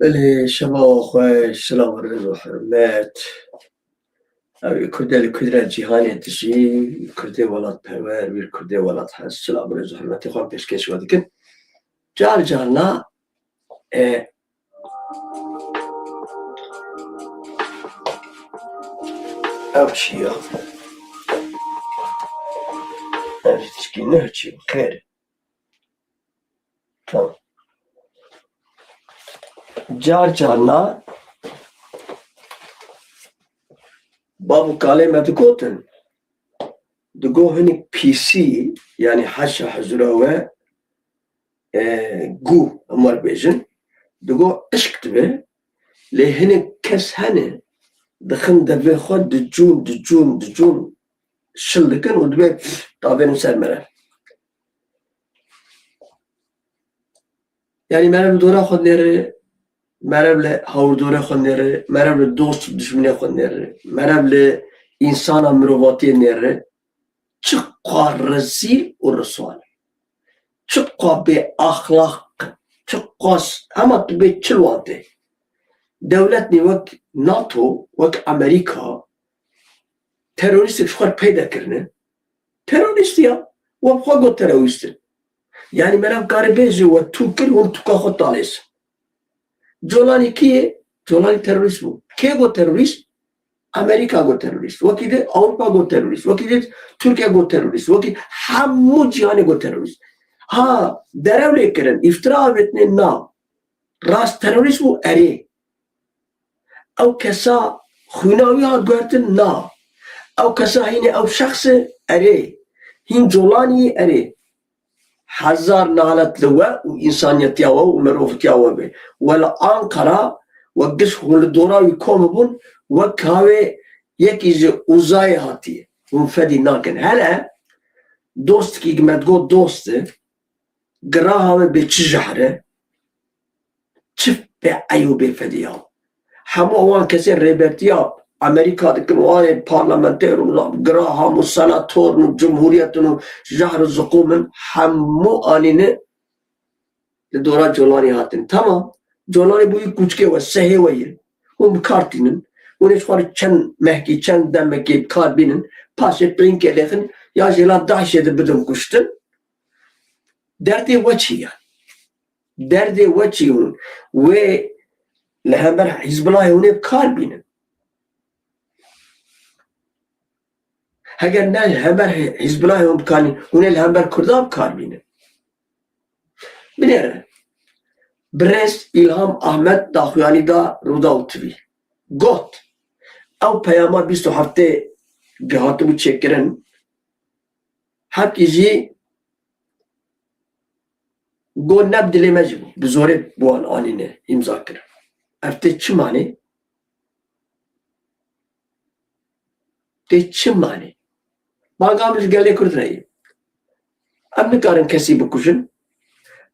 اللي شباب خوش سلام الرضا وحرمات كردي الكدرة الجهانية تشي كردي ولاد بهوار وير كردي ولاد حس سلام الرضا وحرمات يخوان بيشكيش ودكن جارنا أمشي تشكي نهجي خير تمام جارنا بابو كالي ما دقوتن دقو هني بي سي يعني حشا حزروه جو امال بيجن دقو اشكتبه لي هني كس هني دخن دبي خود دجون شلكن ودبي طابين سلمره يعني مرم دورا خود نره مرم ل هاور دورا خود نره مرم ل دوست دشمنی خود نره مرم ل انسان مروواتی نره چقدر رزیل و رسوان چقدر به اخلاق چقدر اما تبي چلواته دولتني وك ناتو وك امريكا تيروريست شخور پیدا کرنه تيروريستيا وبخوغو تيروريست يعني مرام كاري بيجي وتوكل وانتوكا خود طاليس جولاني كيه جولاني تيروريست بو كيه گو تيروريست امريكا گو تيروريست وكيده اوروبا گو تيروريست وكيده تركيا گو تيروريست وكي همو جهان گو تيروريست ها درولي کرن افتراء بتنه نا راست تيروريست بو اري او كسا خوناوي هات گوهرتن نا او كسا هيني او شخص اري هين جولاني اري حزار نالت لواء وإنسانية ياوه ومروفة ياوه به ولا أنقرة وقش هون الدورة يكون بون وكاوي يكيز وزاي هاتي ومفدي ناكن هلا دوست كي قمت قول دوست قراها بتشجحره شف بأيو بفديها حمو وان كسر ريبرتيا أمريكا دكنوان بارلمانتير وقراها والسناتور والجمهورية جهر الزقوم حمو آنين لدورا جولاني هاتن تمام جولاني بوي كوچكي وسهي وير هم بكارتينن ونش خوار چند مهكي چند دمكي بكار بينن پاسه برينكي لخن يا جيلا داعش يد بدم كشتن دردي وچي دردي وچي و لهمبر حزب الله هوني بكار بينن هگر نه همبر حزب الله هم بکانی اون الهمبر کردا بکار بینه بنره برس İlham Ahmet Dağyani da رودا وتوی گفت او پیاما 20 هفته گهاتمو چکرن حقیقی گو نبدلی مجبو بزوره بوان آنینه امضا کرد افته چی معنی؟ ته چی معنی؟ باقامız gele kurdunayı. Em nikarin kesi bikuşin,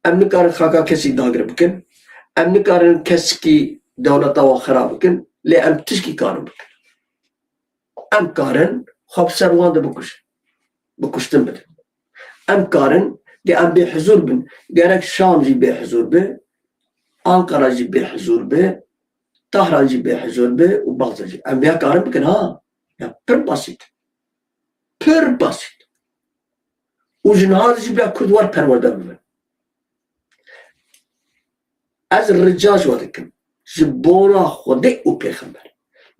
em nikarin xaka kesi dagir bikin, em nikarin keski devleta wa xirab bikin, lê em tişkî karin bikin. Em karin xwe serwan de bikuşin, bikuştin bidin. Em karin lê em bêhuzur bin, gerek Şam jî bêhuzur be, Ankara jî bêhuzur be, Tahran jî bêhuzur be û Baxda jî. Em vêya karin bikin ha. Ya pir basit. پر basit. و جنها جی بیا کردوار پرورده ببین. از رجاج ودکم. جبورا خودی او پیغمبر.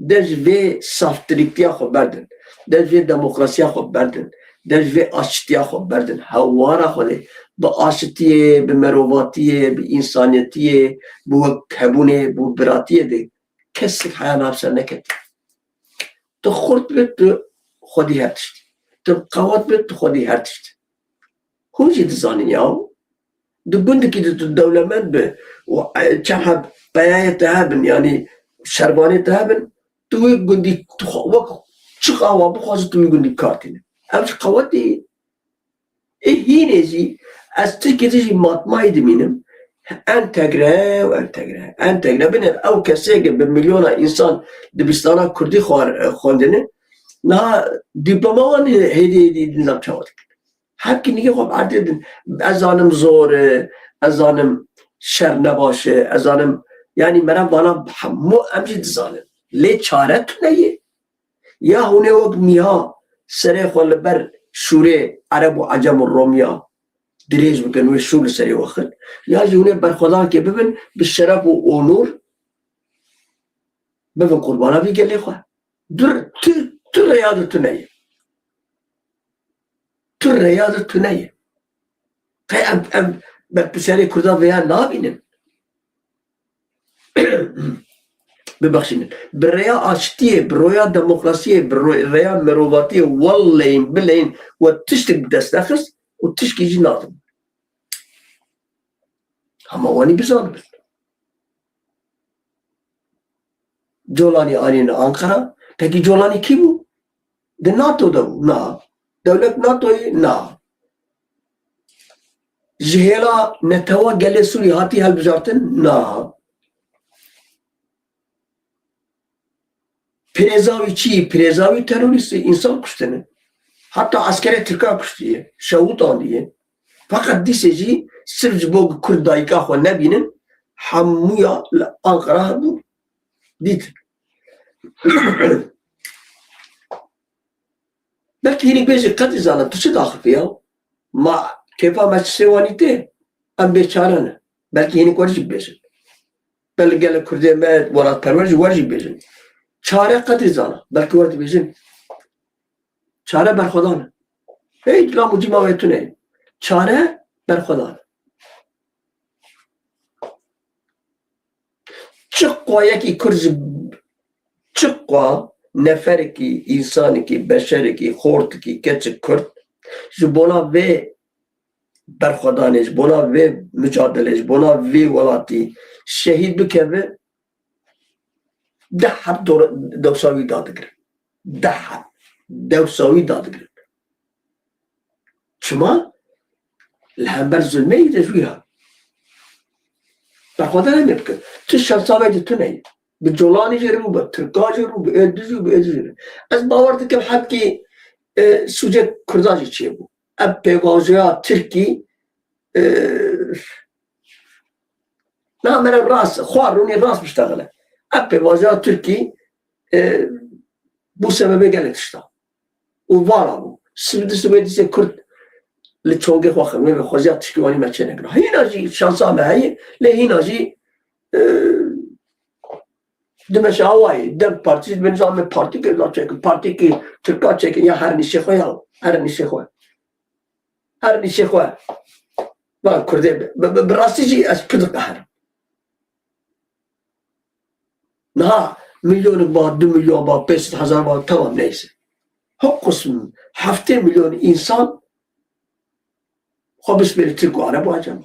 دج وی صافتریکتیا خو بردن. دج وی دموکراسیا خو بردن. دج وی آشتیا خو بردن. هوارا خودی با آشتیه، به مرواتیه، به انسانیتیه، به کبونه، به براتیه دی. کسی حیا نفسر نکرد. تو خورد بید خودی هرتشت. قوات بيت خودي هرتشت هو جي دزاني ياو دبندك الدولمات به وشحب بياية تهابن يعني شرباني تهابن توي قندي وك شقاوة بخواز توي قندي كارتين أمش قواتي إيه هي نزي أستيكي تجي ماتماي دمينم انتگره بینه او کسی که به میلیون انسان دبستانا کردی خواندنه نه دیپلومان هدی نظام چاوت حقی نگه خب عدد از آنم زوره از آنم شر نباشه از آنم yani mera bana mu emjid zalim le çare tuneye ya hune ok miha sere xol ber şure Arab و عجم و رومیا دريج بكن وشول سري وخل يا جوني برخدان كي ببن بالشرف ونور ببن قربانا في قال لي خو در تر رياضة تنية تر رياضة تنية هاي ام بسالي كردان فيها نابينن ببخشين بالرياء اشتيه بالرياء ديمقراطيه بالرياء مرواتيه والله باللين وتشتك بدستخس وتشكي يجي ناظم اما واني بزانب جولاني انين انقره peki جولاني كي بو؟ ده ناتو دو نا دولة ناتو نا جهيلا نتوا قال سوري هاتي هالبجارتن نا Prezavi çi, prezavi teröristi insan kuştanı. Hatta askere Türk'a kuştuye, şahut andiye. Fakat diseci sırf bu Kurdayka xo nebinin hamuya Ankara bu. Dit. Belki yine bezi kadı zana tuşu dahil ya. Ma kefa meçsevanite am beçarane. Belki yine korcik bezi. Belki gele Kürdiye med varat perverci varcik bezi. Çare kadri zana. Belki vardı bizim. Çare berxudan. Hiç la mucima ve tüne. Çare berxudan. Çıkkoya ki kurz çıkko nefer ki insan ki beşer ki hort ki keçik kurt. Bona ve berxudanız, bona ve mücadelez, bona ve valati şehit bikeve دحر دوساوي دادگر دحر دوساوي دادگر شما الهمبر zulme يدجوها بخاطر هم يبكر تشال صابع تنهي بالجولاني جربو بالتركا جربو بأدجو بأدجو از باور دكم حد كي سوجة كرداجي چيبو اب بيغازيا تركي لا من الراس خواروني الراس بشتغله اب بيغازيا تركي bu sebebe geldi işte. O var bu. Sivdisi Kürt li çoğu vakit ve xoziyat tişkiwani meçene kira. Hinaji şansa mehayi le hinaji demeş avay dem partisi ben zaman parti ke la çek parti ki Türk'a çek ya her nişe khoya her nişe khoya her nişe khoya ba Kürde براستی از پدر قهر نه میلیون با 2 milyon با 500,000 با tamam neyse هر قسم 7 milyon insan خبز بين الترك وعرب وعجم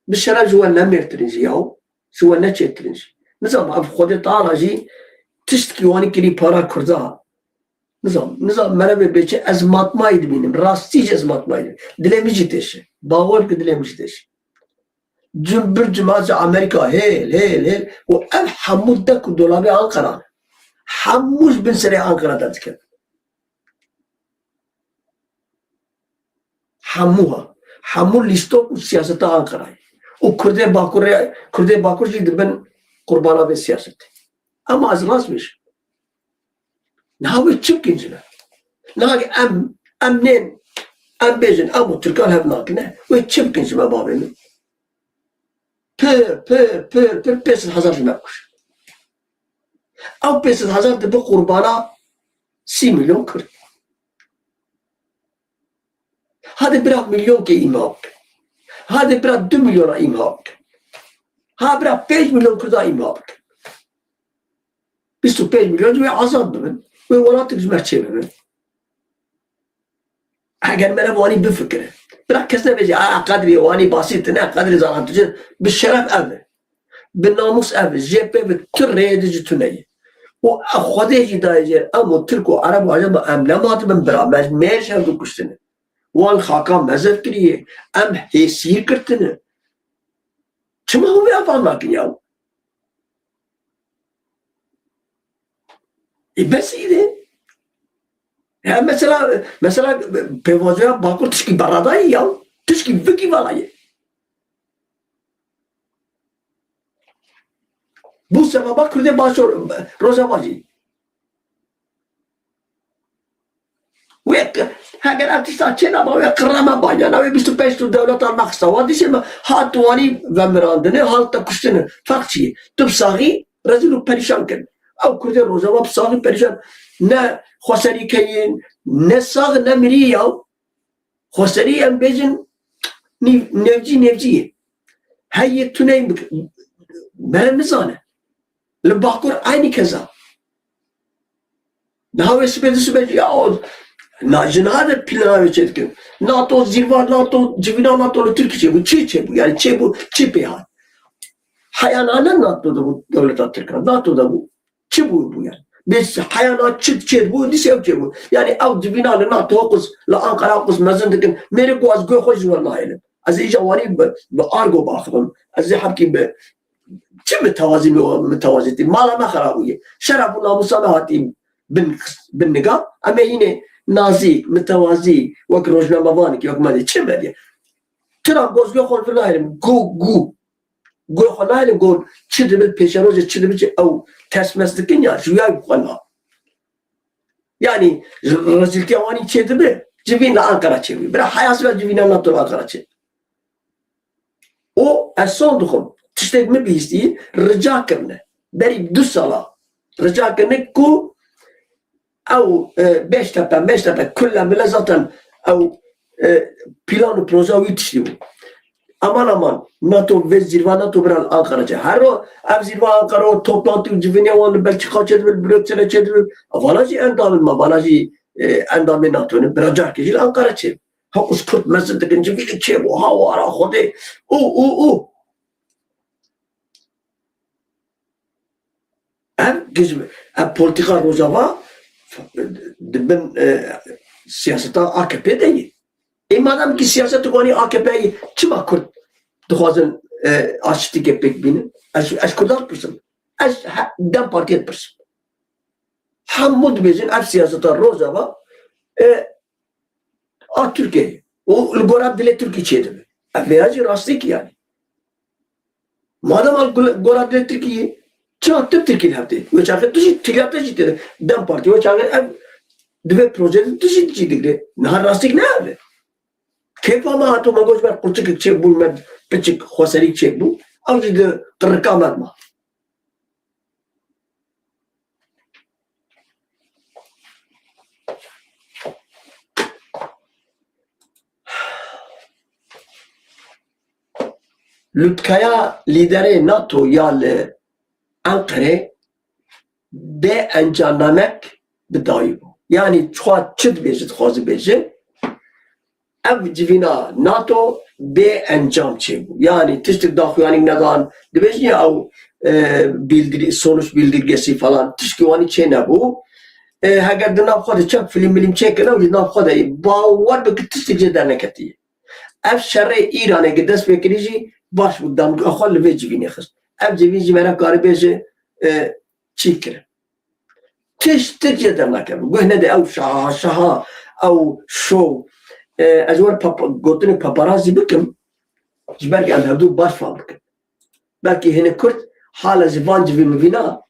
بالشرع جوا نمر ترنجي ياو جوا نتشي ترنجي نظام أب خودي طالع جي تشتكي واني كري بارا كردها نظام مرة بيجي أزمات ما يدبينم راستيج أزمات ما يدبين دلهم يجيتش باور كدلهم يجيتش جنبر جماعة أمريكا هيل وأب حمود دك دولابي أنقرة حموش بن سري أنقرة تذكر حمو لیستو سیاست آنکرای و کرده باکور جی دربن قربانا به سیاست اما از راست میشه نهاوی چپ کنجنه نهاوی امنین ام بیجن امو ترکان هف ناکنه و چپ کنجنه بابیمه پر 500,000 جمعکوش او 500,000 دربن قربانا 30 milyon کرد هذا برا مليون كي إمهاك هذا برا 2 milyon إمهاك هذا برا 5 milyon كردا إمهاك 25 milyon جوي عذاب بمن وولاتك جمع شيء بمن أجر مرة واني بفكره برا كسر بيجي قدري واني بسيط نه قدري زمان تجي بالشرف أبد بالناموس أبد جيبه بتريد جتوني وأخذه جدايجر أما تركو عرب وعجب أملامات من برا مش هم كشتنه وان خاکا مذهب کریه ام حیثیه کرتنه چما هو افعال ناکن یاو بس ایده هم مثلا پیوازه باکر تشکی برادایی یاو تشکی وکی والایه Bu sebaba Kürt'e başvur Rojavacı. Ve eğer artista çena ve kırama banyana ve 25 devlet almak istiyor. Dişim hatuani ve mirandını halta kuştunu farkçı. Tüm sağı rezil و perişan kın. Av Kürt'e Rojava sağı perişan. Ne khosari kayin ne sağı ne miri ya. Khosari em bejin nevci. Hayy tunay ben nizane. Bakur aynı keza. Nahve sübedi ya Najinade planı çetkin. NATO zirva NATO civina NATO'lu Türkiye bu Çiçe bu yani Çe bu Çipe ha. Hayanana NATO'da bu devlet Afrika. NATO'da bu Çi bu yani. Biz hayana Çiçe bu disevçe bu. Yani av civina NATO kız la Ankara kız mezendekin meri bu az göhoş vallahi. Az ijawani bu argo bakım. Az habki be Çi mütevaziti mala ma kharabuye. Şerafuna musamahati bin niga ama yine Nazi, mütevazi, vak rojnamavani ki yok mali çi bedi. Tram gozgo khol filahilim go kholahilim go çi de peşeroje çi de ev tersmezdikin ya juya khona. Yani rezilti avani çi de cibinla Ankara çevi. Bir hayas ve cibinla NATO Ankara çevi. O asondukum tiştekme bisti rica kırne. Beri 2 sala rica kırne ku او بيشتبه كلها ملازمة او بلان بروجاوي تشتيو aman NATO ve zirva NATO bir Ankara'ca. Her o ev zirva Ankara o toplantı civine olan belki kaç edilir, Brüksel'e çedilir. Avalacı endamın balacı endamın NATO'nun biracar kişi Ankara'ca. Hakus Kürt meslekin civine çebu havara hode. Ev gizmi. Ev politika Rojava ben siyaseta AKP değil. Madem ki siyaseti koni AKP'yi çima Kürt duhazın aşıtlık etmek binin. Eş Kürt'ar pırsın. Eş dem partiye pırsın. Hamud bezin ev siyaseta Rojava Türkiye'yi. O Gorab dile Türkiye çeydi. Veyacı rastlık yani. Madem Gorab dile Türkiye'yi çattı Türkiye yaptı. Ve çaktı tuşi tiyatı ciddi. Dem parti ve çaktı ev dve projesi tuşi ciddi. Nahar rastlık ne abi? Keyif ama hatun magoş ben kurçuk çek bulmam. Pıçık hoserik çek bu. Avcıda tırkam etme. Lütkaya lideri NATO yalı Ankara be encanlamak bedayı bu. Yani çoğu çıt bejit xazı bejit ev civina NATO be encam çe bu. Yani tiştik daxuyanik nedan dibejit ya bildiri sonuç bildirgesi falan tişkiwani çe ne bu. Eğer dinav xadı çek film çekene o dinav xadı bavar be tiştik cedernek etiye. Ev şerre İran'a gides bekirici baş bu dam axal ve civini xist. Ev civini civina garibeji çikir. تشتري جدا لكن قلنا ده أو شها أو شو أزور قلتني بابارازي بكم جبرك أن هدو باشفا بكم belki هنا كرت حالة زبانج في مبينا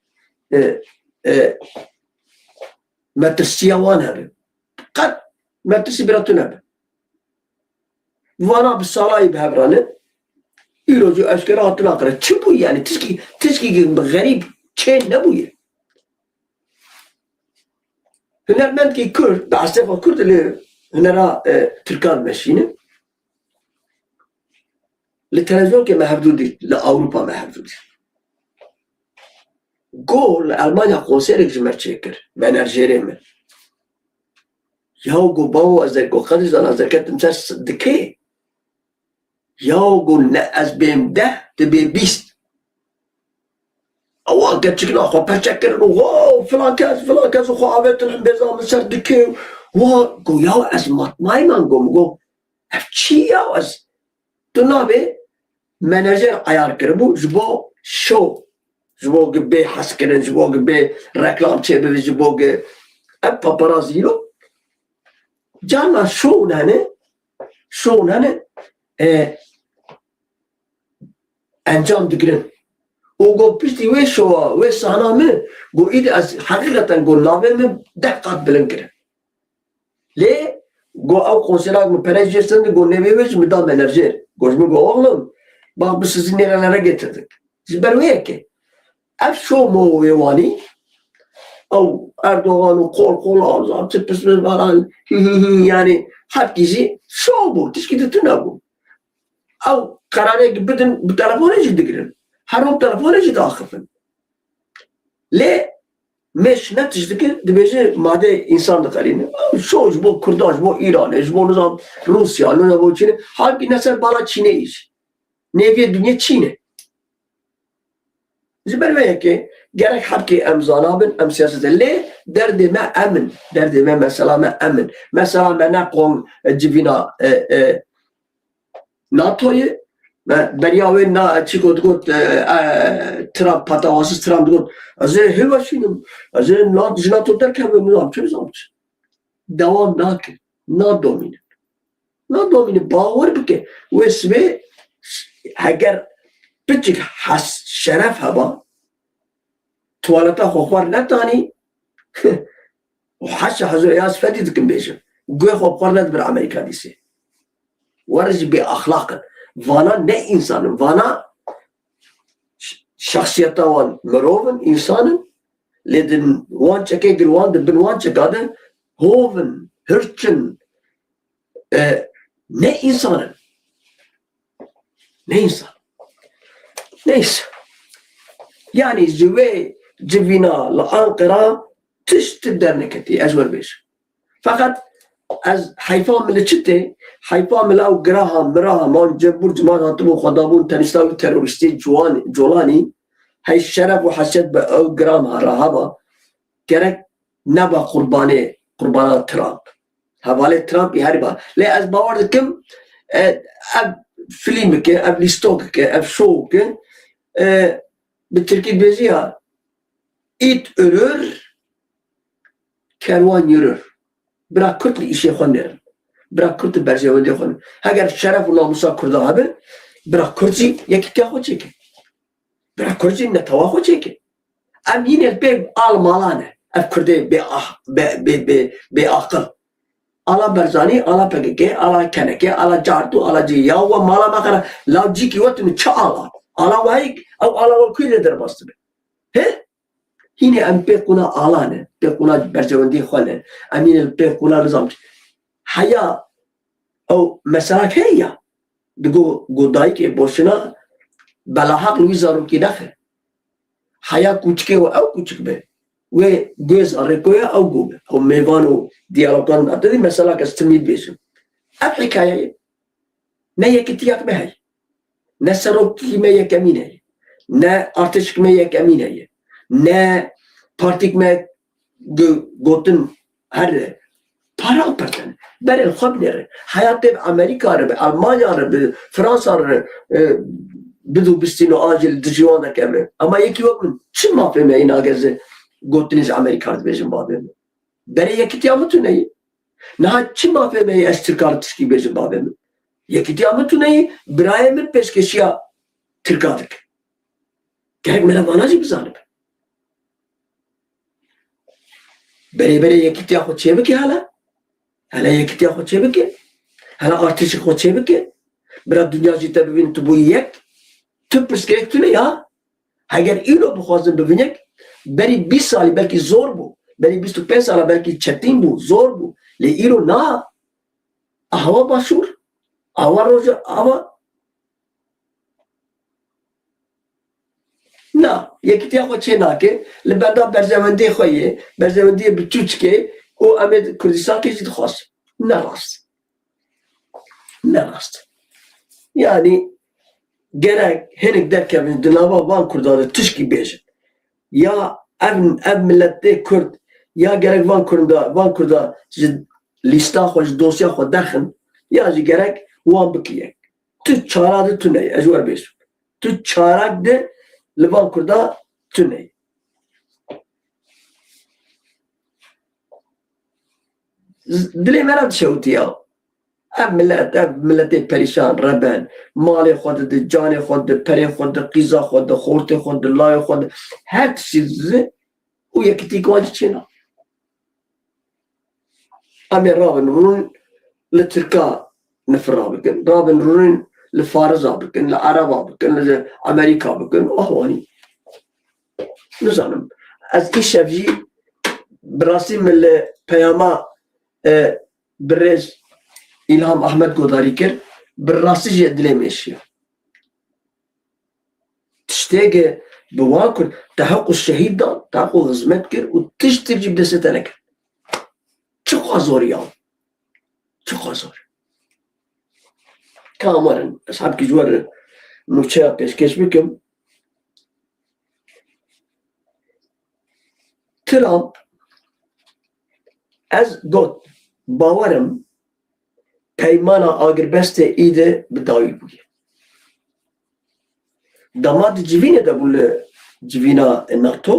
مترسيا وانا قد مترسي براتنا وانا بالصلاة بهبرانه يروجو أشكرا تناقرة تشبو يعني تشكي غريب شيء نبوي Hünermend ki Kürt, Assefa Kürt ile hünera Türkan meşini li televizyon ke mehvdudi, li Avrupa mehvdudi. Go li Almanya konserek jimer çekir, ben erjeremi. Yahu go bavu azergo kadizan azerketim ses dike. Yahu go ne az bem de be 20. أو قتشكنا أخو بشكر واو فلان كاز أخو عبيت الحبيزة مسر دكي وقو ياو أزمات ماي مانقوم قو أفشي ياو أز تنابي مناجر عيار كربو جبو شو جبو قبي حسكرن جبو قبي ركلام تشيبي جبو قبي أب بابرازيلو جانا شو نانه أنجام دقرن وقو بيشتي ويشوا ويسانا من قو إيدي حقيقة قو نابي من دقات بلنكره ليه؟ قو أو قنصلاك من بريجير سند قو نبي ويش مدام انرجير قوش من قو أغلم bak bu sizi nerelere getirdik. Zberveye ki ev şov mu yevani ev Erdoğan'ın kol ağzı tıpısını falan yani hepkisi şov bu. Tişkidi tüne bu. Ev kararı gibidin bu telefonu ciddigirin. Her o telefonu ciddi akıfın. Le meş ne tişdiki dibeci madde insanlık halini. Şov bu Kurdaş bu İran. Bu nizam Rusya. Ne bu Çin. Halbuki nesel bana Çin'e iş. Neviye dünya Çin'e. Zberveye ki gerek habki em zanabın em siyasete le derdime emin. Derdime mesela me emin. Mesela me ne kon civina NATO'yu beriyave na çıkot got Trump patavasız Trump got. Azı hıvaşınım. Azı NATO derken ve nizam çözümcü. Devam nakil. Na domine. Na domine bağır bike. Ve sve eğer بتجيك حس شرف هبا توالتا خوخوار نتاني وحش حزو ياس فدي دكن بيجم قوي خوخوار نت بر أمريكا ديسي ورج بأخلاق وانا نه إنسان وانا شخصيتا وان مروفن إنسان لدن وان چكي قلوان دبن وان چكادن هوفن هرچن نه إنسان نه إنسان neyse. Yani civina la Ankara tişti derneketi ezber beş. Fakat az hayfa milçite hayfa milav graham miraha man cebur cemaat hatubu khadabun tanistav teröristi Jolani hay şeref ve haset be o gram harahaba gerek neba kurbana Trump. Havale Trump ihariba. Le az bavar dikim ab film ke ab listok ke ab show ke بالتركيب بيزيها إيت أرور كروان يرور برا كتل إشي خونر برا كتل برزيوان دي خونر هاگر شرف و ناموسا کرده هبه برا کرزي يكي خو چيكي برا کرزي نتوا خو چيكي ام ينه بي آل مالانه اف کرده بي آقل ala Barzani, ala PKK, ala Kaneke, ala Cartu, ala Ciya ve mala makara lav ciki vatını çağala. Ala vahik, ala vakile der bastı be. He? Yine em pekuna alane, pekuna bercevendi khale, amin pekuna nizam. Haya o mesela heya. Digo godai ke boşuna balahak wizarun ki dakhil. Haya kuchke ve ev kuchk be. Ve göz arıkoya ev go be. O mevanu diyalogdan adı mesela kastimid beşim. Ev hikaye ne yekitiyak behay. Ne sarok kime yekamine. Ne artış kime yekamine. Ne partik me gotin her para perten. Berel xabnere. Hayatta Amerika arabe, Almanya arabe, Fransa arabe بدو بستینو آجل دجوان دکمه اما یکی وقت چی ما فهمه این آگزه گوتنیز امریکارد بیشم بابیم برای یکی تیامتو نهی نه چی ما فهمه از ترکارد تشکی بیشم بابیم یکی تیامتو نهی برای من پیشکشیا ترکادک gerek melavanacı bizanım برای یکی تیا خود چه بکی hala یکی تیا خود چه بکی hala artışı خود چه بکی برای دنیا جیتا ببین تو بوی یک Tıp gerektiriyor ya. Eğer ilo bu hazır bölünek, beri 20 sali belki zor bu. Beri 25 sali belki çetin bu, zor bu. Le ilo na, hava başur, hava roja, hava. Na, yekiti hava çena ke, le benda berzevendi khoye, berzevendi bituç ke, o Ahmet Kurdistan ke jid khas. Ne rast. Ne rast. Yani gerek henik derken dinava van kurdadı tışki beşin. Ya ev millette Kurd ya gerek van kurda lista hoş dosya hoş derken ya gerek van bikiyek. Tu çaradı tüney ejwer beş. Tu çarak de van kurda tüney. Dile merad şevti ya. ملت پریشان ربن مال خود ده جان خود ده پری خود ده قیزا خود ده خورت خود ده لای خود هر چیز او یکی تیکوانج چینا امی رابن رون لترکا نفر رابن رون لفارس بکن لعرب بکن لامریکا بکن اهوانی نزانم از این شبجی براسي من پیاما برز إلهام أحمد گوداری کرد براسي جي دلي ميشيا تشتاق بواكر تحقق الشهيد دا تحقق غزمت كر وتشتر جيب دستة لك شو قازور يا شو قازور كامرن أصحاب كجوار نوشا بيشكش بكم ترامب از گوت باورم پیمانا آگربست ایده بداوی بوده داماد جوینه دا بول جوینا ناتو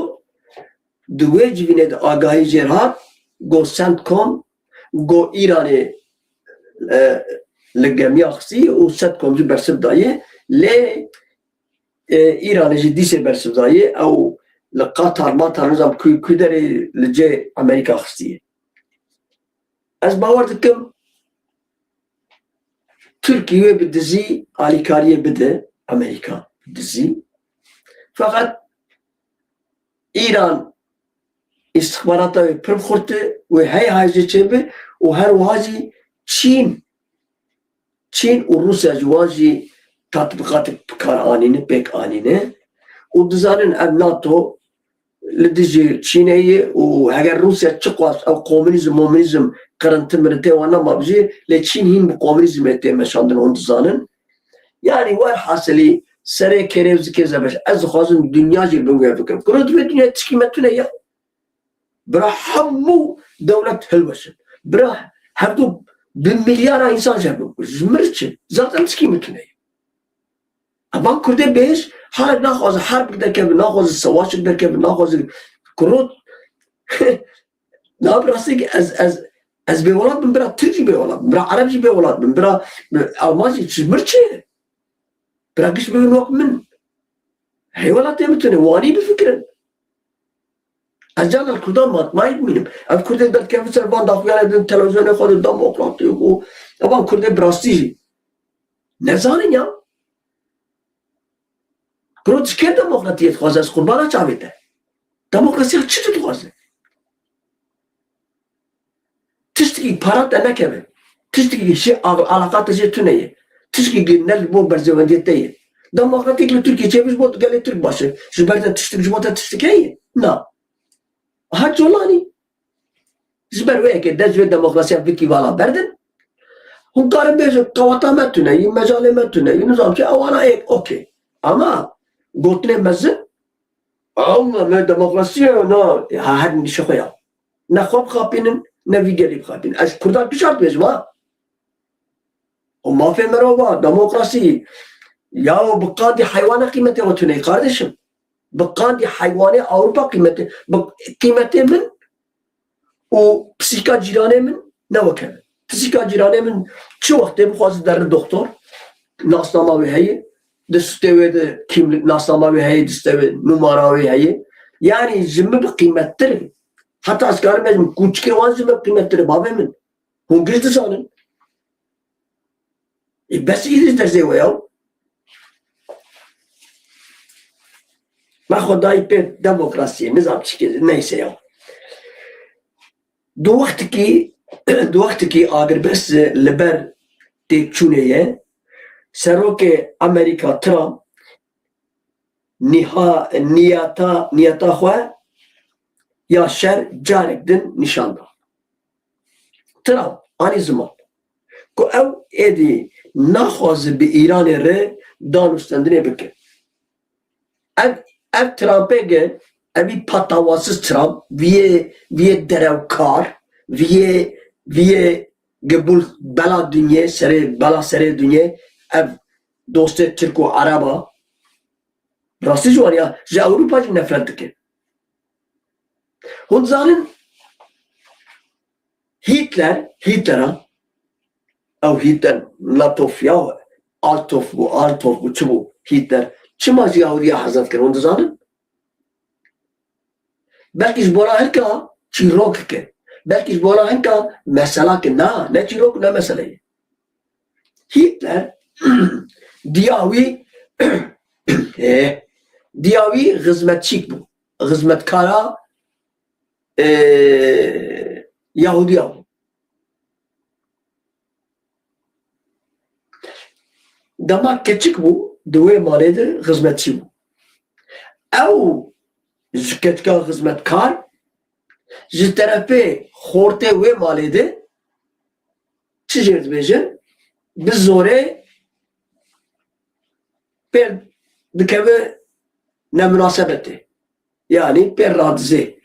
دوی جوینه دا آگاهی جرهات گو سنت کم گو ایرانی لگمی آخسی و سنت کم جو برسب دایه لی ایرانی جدی سے برسب دایه او لقاطر ما تنظم کوی داری لجه امریکا آخسیه از باور دکم ترکیه بدزی آلیکاریه بده امریکا بدزی فقط ایران استخبارات پر خورده و های چه به و هر واجی چین و روسیا جواجی تطبیقات کار آنینه پیک آنینه و دزانن اب ناتو لديجي تشينية وهاجر روسيا تقواس أو كومونيزم قرنت مرتين وانا ما بجي لتشين هين بكومونيزم مرتين مش عندنا هون تزانن يعني وين حاصلي سري كريوز كذا باش از خازن الدنيا جي بنقول فكر كل الدنيا تشكيمتنا يا برا حمو دولة هلوسن برا هبدو بالمليار إنسان جابوا زمرتش زاتن تشكيمتنا أبان كرده بيش حالا ناخذ حرب بدر كيف ناخذ السواش بدر كيف ناخذ كروت نابر راسك از بولاد من برا ترجي بولاد من برا عربي بولاد من برا الماني تشمرتشي برا قش بينوق من هي ولا تمتني واني بفكر أجل الكردان ما يدمينم الكردان در كيف سربان داخل دن تلفزيون خود ديمقراطي و أبان كردان براستيجي نزانين يا كروتش كيف ديمقراطية خوازه از قربانا چاويته ديمقراطية چی تو خوازه تشتكي پارات نكمل تشتكي شيء علاقات جي تنيه تشتكي نل بو برزونديته ديمقراطية لتركيا چه بيش بود قال ترك باشه شو برد تشتكي جماعه تشتكي نا ها جولاني زبر ويك دجو ديمقراطية فيكي والا بردن هم قارن بيجو قواتا ما تنيه مجال ما تنيه نظام شيء اوانا ايه اوكي اما قلت مزن ما ديمقراطية نا هاد نشو خيا نخوب خابينن نفيجري بخابين از كردان بشرط بيجوا وما في مروه ديمقراطية يا بقاندي حيوانة قيمته وتني قاردشم بقاندي حيوانة أوروبا قيمته من وبسيكا جيرانه من نوكل بسيكا جيرانه من شو وقت بخواز در دكتور ناسنامه بهي دستوه kimlik nasnama ve heye disteve numara ve heye yani zimmi bir kıymettir hatta asgari mecbur kuçke var zimmi kıymettir babemin hun girdi sanın bes iyi derse o ya ma khodai pe demokrasi nizam çıkıyor neyse ya دو وقت کی اگر بس لبر تکچونیه سروک امریکا ترامپ نیاتا خواه یا شر جارک دن نشان دا ترامپ آنی زمان که او ایدی نخواز به ایران ره دانستندنه بکن او ترامپه گه اوی پتاواسız ترامپ ویه درو ویه قبول بلا دنیا سره دنیا ev dostu Türk و Araba rastı جوان ya جا Avrupa جی nefret dikin hund zanin Hitler'a او هیتلر ناتوف یا آلتوف بو چه بو هیتلر چه ماجی یهودی حضرت کرد دزانن بلکیش بولا هنکا چی روک که بلکیش بولا هنکا مسئله که نه چی روک نه مسئله هیتلر دیاوی خدمتچیک بو خدمتکارا یهودی بو دما کچک بو دوی مالی ده خدمتچی بو او جکتکا خدمتکار جی طرفه خورته وی مالی ده چی جرد بیجن بزوره پر دکوه نمناسبته yani per radze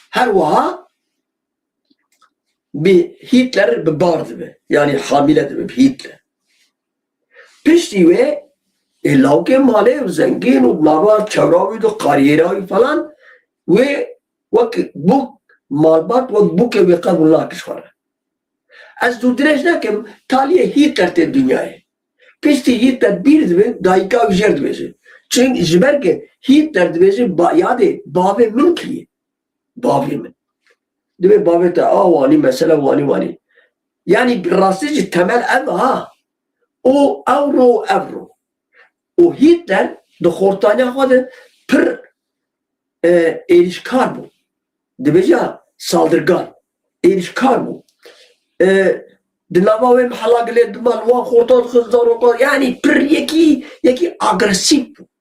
her vaha bir Hitler bir bardı be yani hamile be Hitler pişti ve lavke male zengin o lava çavravi do kariyeri falan ve bu malbat ve bu ke ve kabullah kişvara az durdureş nakem taliye Hitler te dünyaya pişti Hitler bir ve daika üzer be çünkü jiberke Hitler dvezi yani babe min kiye babe min dve babe ta vani mesela vani yani bir rastici temel ev ha o euro o Hitler de hortanya hadi pır erişkar bu dveja saldırgan erişkar bu dinava ve halagile duman wa hortan kızlar yani pır yeki agresif bu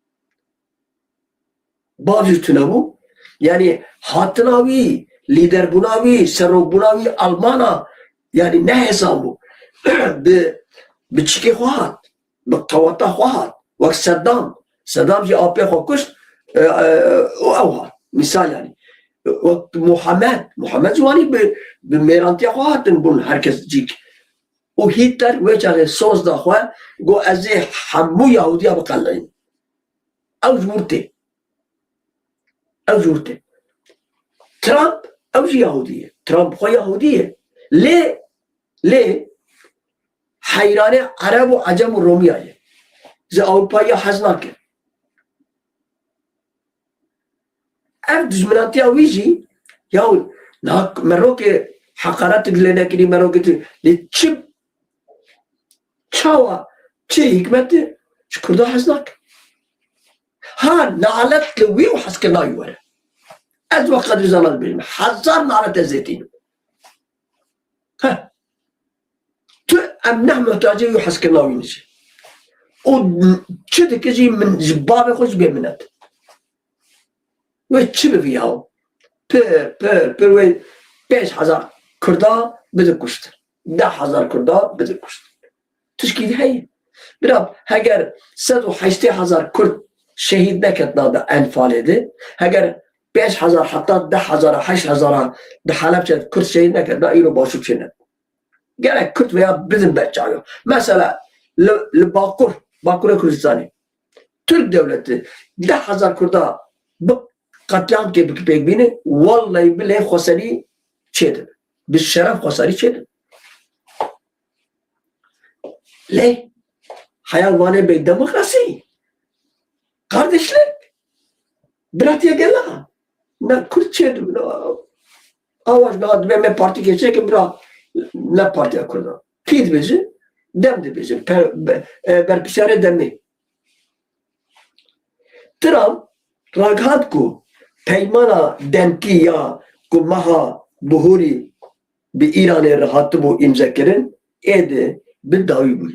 Bazı tünebu yani hatınavi, lider bunavi, serok bunavi Almana yani ne hesabı bir çiki huat, bir kavata huat, vak Saddam ji apya hokuş o avhat misal yani vak Muhammed zuani bir merantiya huatın bun herkes cik o Hitler ve çare sozda huat go azı hammu Yahudiya bakallayın av jurte أوجورته ترامب أوجي يهودية ترامب خو يهودية ليه حيرانة عرب وعجم ورومية زي أوروبا حزناك أف دجمناتي أويجي ياو ناك مروك حقارات لنا كني مروك لتشب شاوا شي حكمت شكردا حزناك ها نعلت لوي وحسكنا يورا أزوا قدر زمان بينهم حزار نعلت الزيتين ها تو أمنح محتاجين وحسكنا وينشي وشد كذي من جباب خوش بيمنات وتشب فيها بير وين 5000 كردا بدك كشتر 10000 كردا بدك كشتر تشكيل هي براب هجر 180,000 كرد şehit neketna da enfal edi. Eğer 5,000 hatta 10,000 8,000 de Halepçe Kürt şehit neketna ilo başıp çiğne. Gerek Kürt veya bizim bekçayıyor. Mesela Bakur'a Kürdistan'ı. Türk devleti 10,000 Kürt'a bu katliam gibi pekbini vallahi billahi khosari çedir. Bir şeref khosari çedir. Le hayalvane bey demokrasi. Kardeşlik. Bırakıya gel la. Ne Kürtçe avaş ne me parti geçecek ki bırak ne partiye kurdu. Kid bizi demdi bizi. Berpişare demdi. Trump raghat ku peymana denki ya ku maha buhuri bi İran'e rahatı bu imza kerin ede bir davi bu.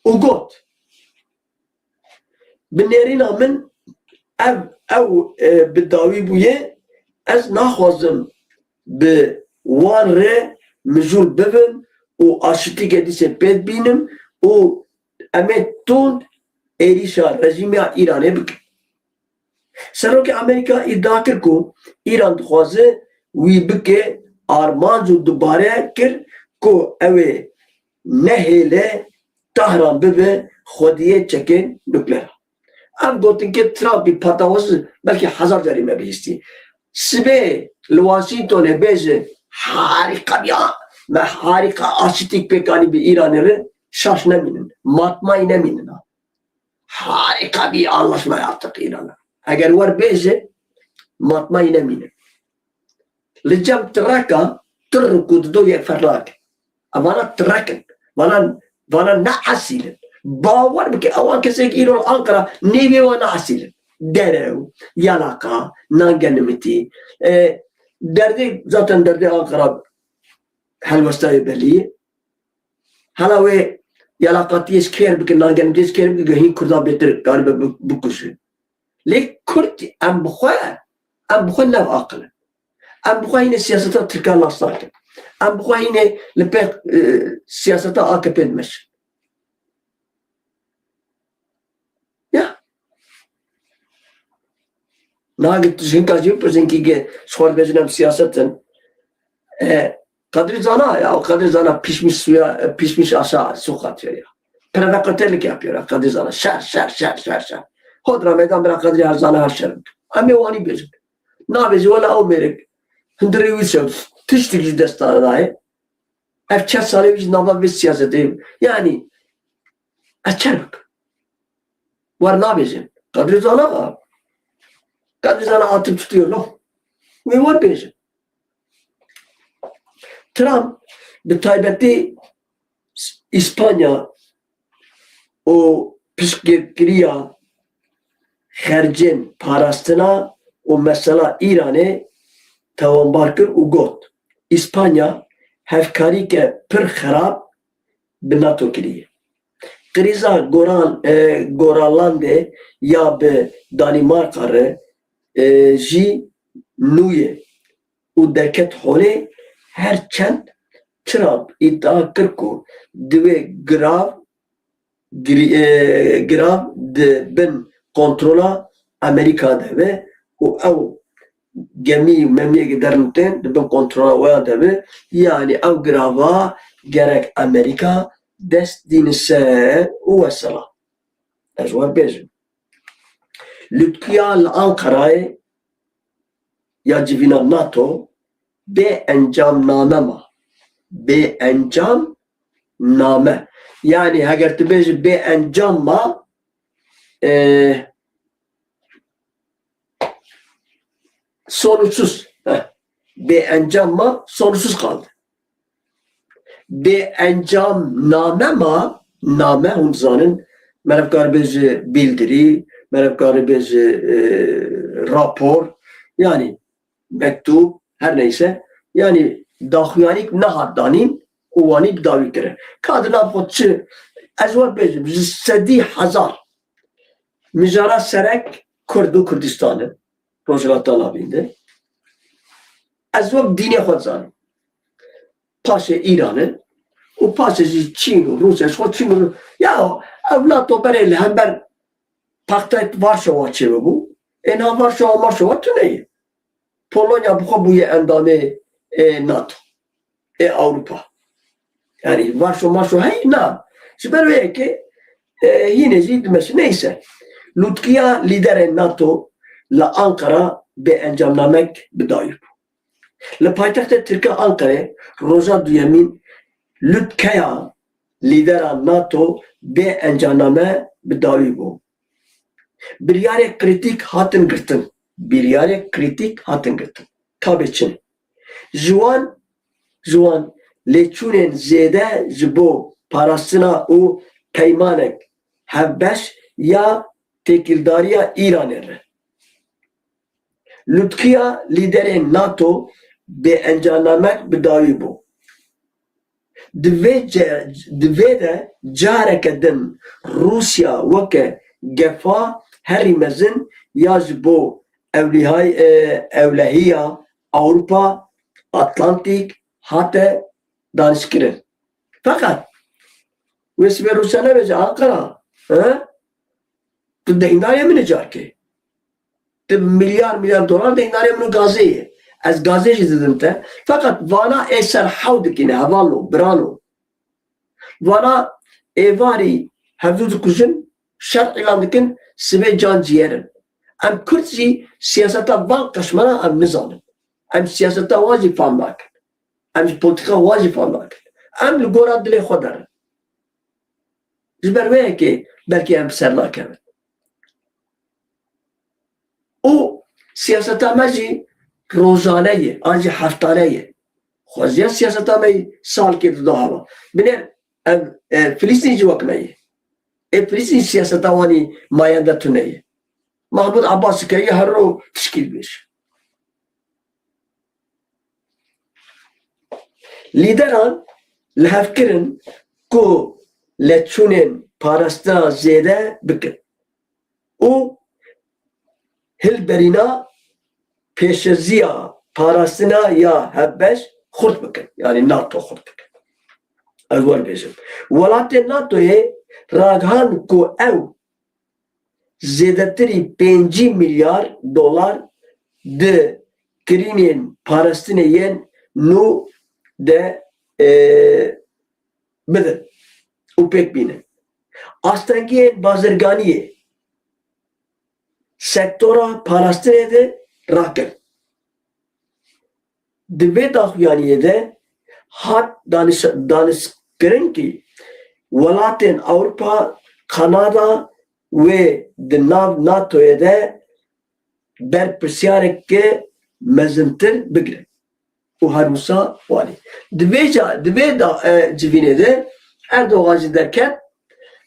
وقلت بنيرينا من او بالداوي بويه از ناخوزم بوان ري مجول ببن و ارشتي قديسة بيت بينم و امت تون ايريشا رجيميا ايراني بك سروك امريكا ادعا كر کو ايران دخوازه وي بكي ارمانجو دوباره كر کو اوه نهيله Tahran bebe Xodiye çekin nükleer. Am gotin ki Trump bir patavası belki 1000 jarime bir isti. Sibe Washington'e beze harika bir harika aşitik pekani bir İranları şaş neminin. Matmay neminin. Harika bir anlaşma yaptık İran'a. Eğer var beze matmay neminin. Licam traka tırkudu do ye ferlak. Bana trakin. Bana ne asilin. Bavar bki avan kesek İran Ankara nevi ve ne asilin. Derev, yalaka, nangenimiti. Zaten derdi Ankara helvastayı belli. Hala ve yalakatiyeş kêr bike nangenimitiyeş kêr bike hin kurda betir galiba bu kuşu. Lek Kürt em bixwe nev akılın. Em bixwe yine siyaseta Türkan naslakin. Em bixwe yine lepek siyaseta AKP demiş. Ya. Nagit tüzgün kacıyım pırızın ki şuar bezinem siyasetin Kadri Zana ya Kadri Zana pişmiş suya pişmiş aşağı su katıyor ya. Provokatörlük yapıyor ya Kadri Zana. Şer. Hodra meydan bırak Kadri Zana her şerim. Ama o hani bezim. Ne bezi valla o merek. Hındırı yüzüm. Tüştük destanı dahi. Efçer sahibi nava ve siyaseti. Yani açarık. Var ne bezim. Kadri Zana var. Kadri Zana atıp tutuyor. No. Ve var bezim. Trump bir taybeti İspanya o psikiyatria hercen parastına o mesela İran'ı tavan barkır u got. İspanya hevkari ke pır xarab bi NATO kiriye. Kriza Goralande ya be Danimarka ji nuye u deket hole her çend Trump iddia kır ku divê grav de bin kontrola Amerika'da ve o ev gemi memleket derinten de bin kontrola oya deve yani ev grava gerek Amerika dest dinse o vesela. Ez var bezim. Lütkiya Ankara'ya ya civina NATO be encam name yani eğer tebeci be encamma sonuçsuz be encamma sonuçsuz kaldı. Be encam name hunzanın merhaba bezi bildiri merhaba bezi rapor yani mektup her neyse yani dahiyanik ne haddanin uvanik davi kere. Kadına potçı ezvar bezim 7,000 mijara serek Kurdu Kurdistan'ı Rojavatan abinde ezvar dini khazan paşa İran'ı o paşa Çin Rusya Çin ya evlat o bereli hember Paktat Varşova çevi bu ena Varşova tüneyi Polonya bu endame NATO Avrupa yani Varşova hey na süper ve ki yine zidmesi neyse Lutkiya lider NATO la Ankara be encamlamek bedayip la payitaxta Türkiye Ankara roza duyamin Lutkiya lider NATO be encamlame bedayip bir yere kritik hatın girtin kabeçin Juan leçunen zede jibo parasına o peymanek hevbeş ya tekildariya İran'ı. Lütkiya lideri NATO be encanamek bedayı bu. Dve de careke din Rusya veke gefa herimezin ya jibo evlehiya Avrupa Atlantik hatta danışkirin. Fakat Vesve Rusya'na ve Ankara tu dehindarya mı necar ki? Tu milyar dolar dehindarya mı gazeye? Az gazeci dedim te. Fakat vana eser havdikine havallo, brano. Vana evari havdudu kuzun şart ilan dikin sive can ciğerin. Em Kürtçi siyaseta van kaşmana em nizanin. Em siyaseta vacip famlakin. ام politika wajib falan. Em li gora dilê xwe derin. Ji ber wê yekê belkî em ser nakevin. û siyaseta me jî rojane ye, an jî heftane ye. Xweziya siyaseta me yî salkê dida heva. Binê ev Filîstîn jî wek me ye. Filîstîn siyaseta wanî mayen de tune ye. Mahmud Abbas dikeye her ro tişkîl bêje. Lîderan li hev kirin ku leçûnên parastina zêde bikin û hilberîna pêşeziya parastina ya hevbeş xurt bikin. Yani NATO xurt bikin. Ez werbêjim. Welatên NATOyê ragihan ku ew zêdetirî 5 milyar dolar di kirînên parastinê yên nû de bidin û pêk bînin. Astengiyên bazirganiyê sektora parastinê de rakin. Di vê daxuyaniyê de hat danîzkirin ki welatên Ewropa, Kanada wê di nav NATOyê de berpirsyareke mezintir bigirin. û her wisa wanî. Di vê civînê de Erdogan jî derket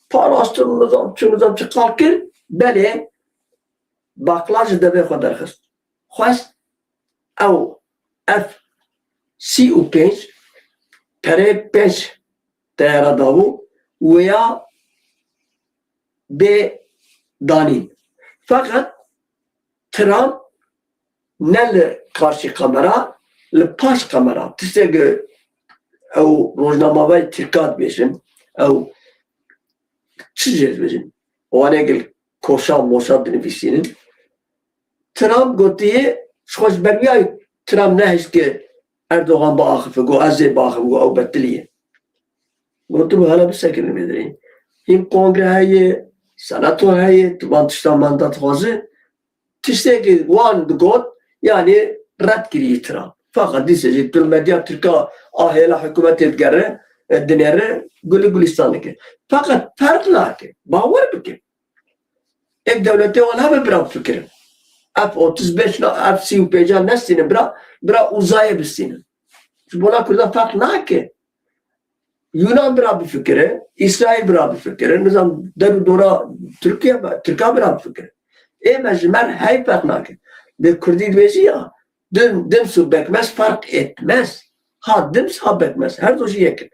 parastin nizam çi qal kir belê bakla ji devê xwe derxist. Xwest ew ev sî û pênc perê 5 teyara dabû wêya bê danîn. Fakat Trump ne li karşî kamera li paş kamera tiştekî ew rojnamavayê Tirka dibêjin ew çi jê dibêjin wanê gel koşa moşa dinivîsînin. Trump gotiye ji xwe ji ber wî Trump nehiştke Erdogan biaxife got ez ê biaxivim got ew betilî ye. Gotu hala bisekirin mêdirî. Hîn kongre heye, senato heye, tu van tiştan mandat dixwaze tiştekî wan digot yani red kirî Trump. Fakat dîse jî tu medya Tirka a hêla hikûmetê digere dinêre gulî gulîstan dike. Fakat ferq nake. Bawer bike. Ek devletê wan hebe bira fikirin. F-35 F-35 nestînin bira uzayê bistînin. Ji bona Kurda ferq nake. Yunan bira bifikire, İsrail bira bifikire, nizam deru dora Tirka bira bifikire. Me ji mer hey ferq nake. De Kurdî dibêjî ya dims û bekmez fark etmez. Ha dims ha bekmez. Her doşi yekin.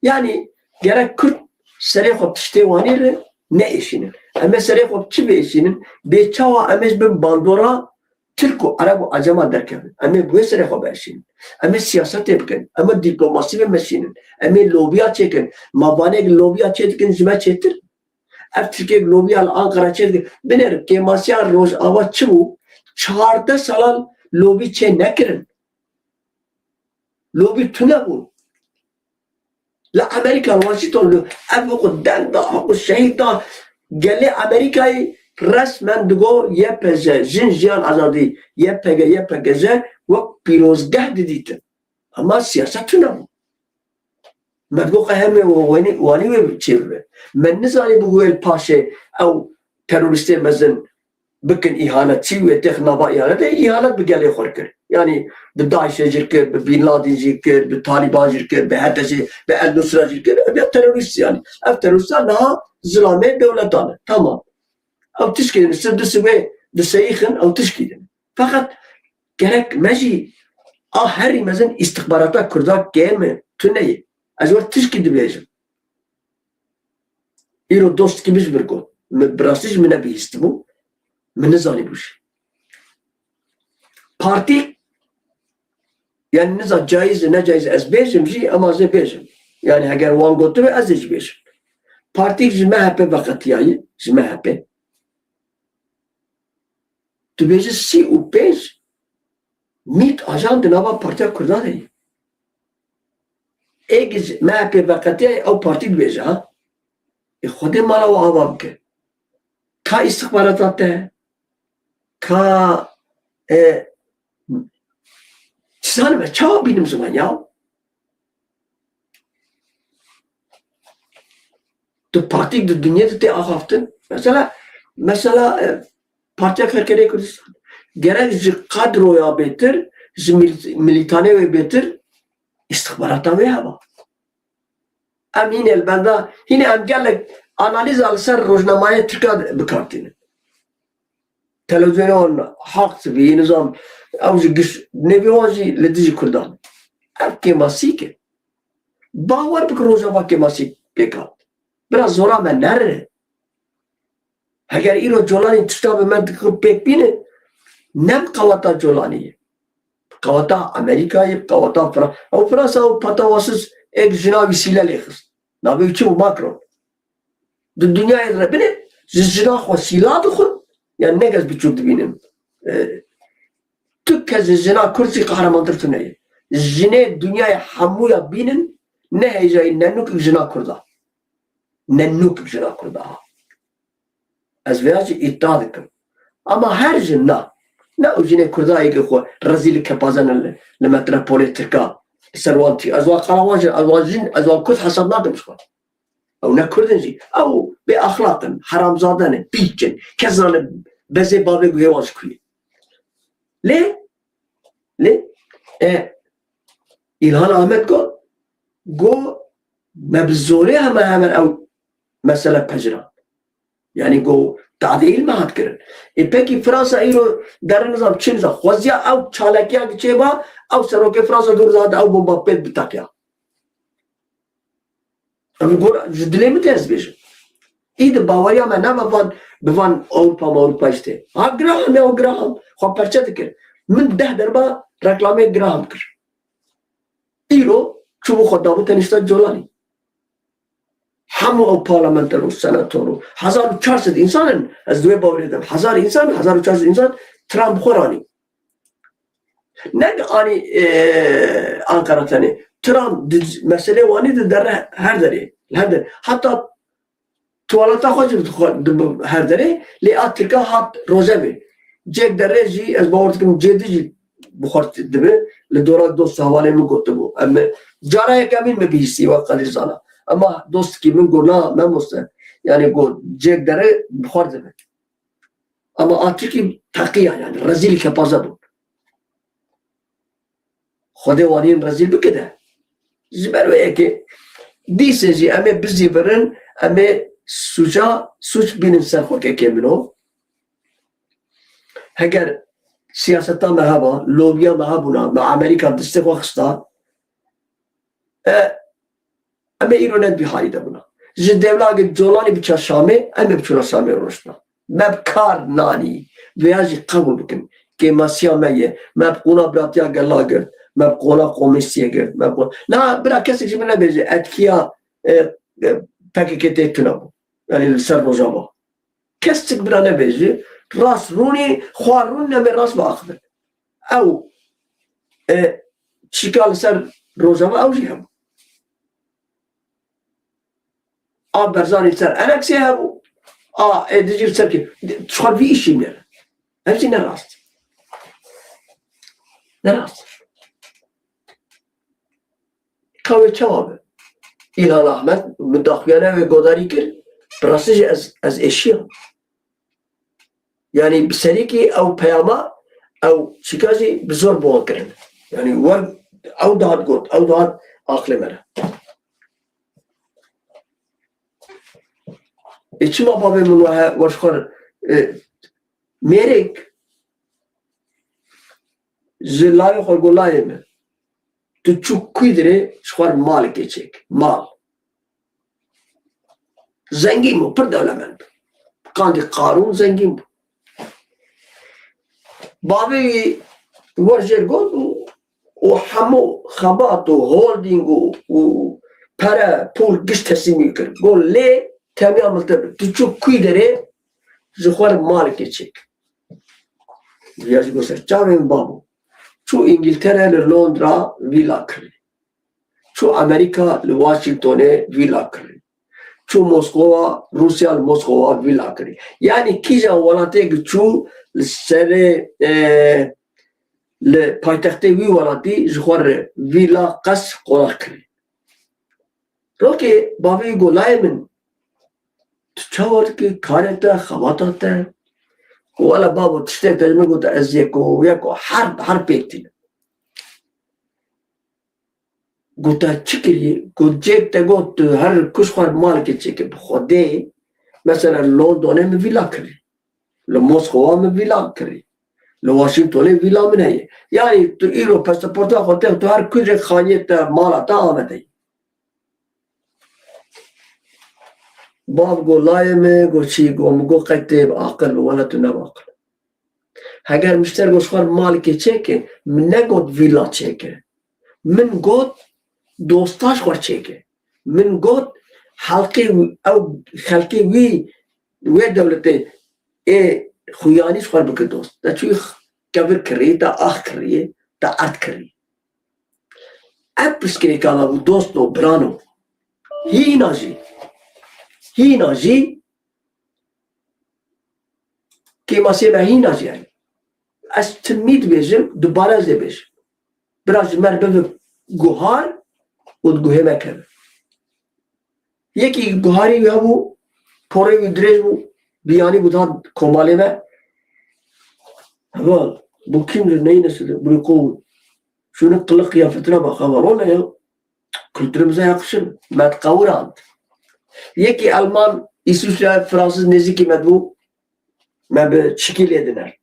Yani gerek Kürt serê xwe tiştê wanî re neêşînin. Em ê serê xwe çi bêşînin? Bê çawa em ê bin bandora Türk û Arab û Acema derkevin. Em ê bu serê xwe beşînin. Em ê siyasetê bikin. Em ê dîplomasî ve meşînin. Em ê lobiya çêkin. Mabanê lobiya çê dikin ji me çêtir. Ev Tirkiye lobiya li Ankara çê dikin. Binêrin kêmasiya Rojava çi bû? 14 salan lobi çê nekirin. Lobi tune bûn. Li Amerika Washington ev wekû denda wekû şehîda gelê Amerîkayê resmen digo YPG Jin Jiyan Azadî YPG wek pîrozgeh didîtin. Ama siyaset tune bû. Me digo hemê wanî wê çê bibe. Me nizanî bu wê paşê ew teroristê mezin bikin ihanetçi ve teknava ihanet bi gelê xwe kir. Yani bi Daişê jî kir, bi Bin Laden jî kir, bi Taliban jî kir, bi HTŞ, bi El Nusra jî kir. Ev terörist yani. Ev teröristler niha zilamê devletan e. Tamam. Ev tişkîdin. Sir disi wê diseyixin ew tişkîdin. Fakat gerek me jî a herî mezin istihbarata Kurda kêm tune ye. Ez wer tişkî dibêjim. Îro dostkî mij bir got. Bi rastî jî min nebihîstibû. Min nizanî bu şey. Parti yani nizam caiz ne caiz ez bêjim jî ama ez bêjim. Yani eger wan gotibe ez jî bêjim. Partik ji MHP veqetiyayê ji MHP tu bêjî sî û pênc mît ajan di nava Partiya Kurdan heye. Êgî ji MHP veqetiyayê ew partî dibêje ha. Xwedê mala û ava bike. Ka istihbarata te ka چیزان به چاو بینم زمان یا تو پارتی دو دنیا تو تی آخافتن مثلا پارتیا کرکره کردستان gerek ji kadroya betir, ji milîtanê wê betir istihbarata wê heba. Em hîn elbenda hînê em gelek analîza li ser rojnamayê Tirkiye bikartînin. Televizyonê wan haq vî nizam ew jî giş nevî wan jî li dijî Kurdan. Ev kêmasîk e. Bawer bike rojava kêmasîk pêk hat. Biraz zora me nere. Heger îro colanî tişta bi me pêk bîne nem qawata Colanî qawata Amerîkayê qawata Fransa ew Fransa û patawasız ek jina wîsîle lê xist navê çi û Macron di dunyayê re bine ji jina xwe sîla dixwin yan ne kes biçûk dibînin tu kes ji jina Kurd jî qehremantir tu neyê jinê dunyayê hemûya bînin ne hêjayî nenûk jina Kurda nenûk jina Kurda ez vêya jî îddia dikim ama her jin na نه اوجینه کردایی که خو رزیل کپازن لمتروپولی ترکا سروانتی از واقع قلواج از واقع کد حساب ندارم شو او نه کردن جی او به اخلاقن حرام زادنه بیچن کسان بزه بابه گویواش کنی لی ایلهان احمد گو مبزوره همه او مسئله پجران یعنی گو تعدیل ما هات کرد. پکی فرانسه ایرو در نظام چی نظام خوزیا او چالکیا که چه با او سروک فرانسه دور زاد او بمب پید بتاکیا. اما گور جدلی متأز بیش. اید باوریا من نه بوان اروپا استه. ها گراهم نه گراهم خواب پرچه کرد. من 10 دربا رکلامه گراهم کرد. ایرو چوب خدامو تنیشتا جولانی. همه او پارلمانتر و سناتور و 1400 انسان از دوی باوریدم 1000 انسان 1400 انسان ترامپ خورانی نه آنی آنکارا تانی ترامپ مسئله وانی در هر داره حتی توالتا خود هر داره لیات ترکا هات روزه بی جک داره جی از باورد کم جدی جی بخورد دبه لدورات دوست حواله من گفته بو اما جارا یکمین مبیسی و قلیزانا اما دوست کی من گنا من مسته یعنی گو جک داره بخورد دبه اما آتیکی تقیه یعنی رزیل که پازه بود خود وانین رزیل بکده زبروه که دیسه جی امه بزی برن امه سوچ بینن سر خود که کمینو اگر سیاستا مهابا لوبیا مهابونا با امریکا دسته خستا امه ایرو ند بیهایی دبونا جه دولا اگه جولانی بچه شامه امه بچونا شامه روشنا مب کار نانی ویاجی قبول بکن که مسیح میه مب قونا براتیا گلا گرد مب قونا قومیسیه گرد نه برا کسی که من نبیجه اتکیا پکیکتی تنابو یعنی سر روزابا کسی که برا نبیجه راست رونی خوارون نمی راست با آخر او چیکال سر روزابا او جی هم آب برزانی سر انکسی هم دیجیر سر که چخوار وی ایشی میره همچی نراست کاوه چوابه ایلان احمد مداخیانه و گوداری کرد براسش از اشیا یعنی بسری که او پیاما او شکازی بزور بوان کرن یعنی او داد گود او داد آخلی مره چما بابه منوها ورشخور میرک زلای خور گلای من تو چوکی داره شخور مال کچک مال زنگین مو پر دولمند کاندی قارون زنگین مو بابه ورجر گود و همو خبات و هولدینگ و para pul gish tesimi kir gol le temi amalta tu çukuy dere zxwar mal keçik viaj goser çavên babu çu İngiltere li Londra vîla kiri çu Amerika li Washingtonê vîla kiri çu Moskova Rusya li Moskova vîla kiri yani kîjan welatê çû li serê لپایتختی وی ولاتی جخور ویلا قص قرار کری روکی باوی گلای من تشاور که کارتا خواطاتا ولا بابو تشتاق تجمع قلت ازيكو وياكو حرب بيكتين قلت تشكري قلت جيك قلت هر كشخر مالك تشكي بخودي مثلا لندن من فيلا كري لموسكو من فيلا كري لواشنطن فيلا من هي يعني تقيلو باسبورتا خاطر تو هر كل خانيت مالا آمده باب گو لایمه گو چی گو مگو قتب عقل ولا تنواقل اگر مشتر گوشخوار مال که چکه من نگود ویلا چکه من گود دوستاش خور چکه من گود حلقی او خلقی وی دولته ای خویانیش خور بکر دوست دا چوی کبر کری دا آخ کریه دا ارد کری اب بسکری کالا دوست و برانو هی ناجی که ماسیبه هی ناجی yani. از تمید بیجم دوباره زی بیجم براج مربه گوهار و گوه مکر یکی گوهاری وی بو پوری وی دریج بو بیانی بودان کمالی و اول بو کیم نی نسل بو کو شنو قلق قیافتنا با خبرونه یا kültürümüze yakışır met kavurand yeki Alman İsviçre Fransız neziki medbu me şekil ediler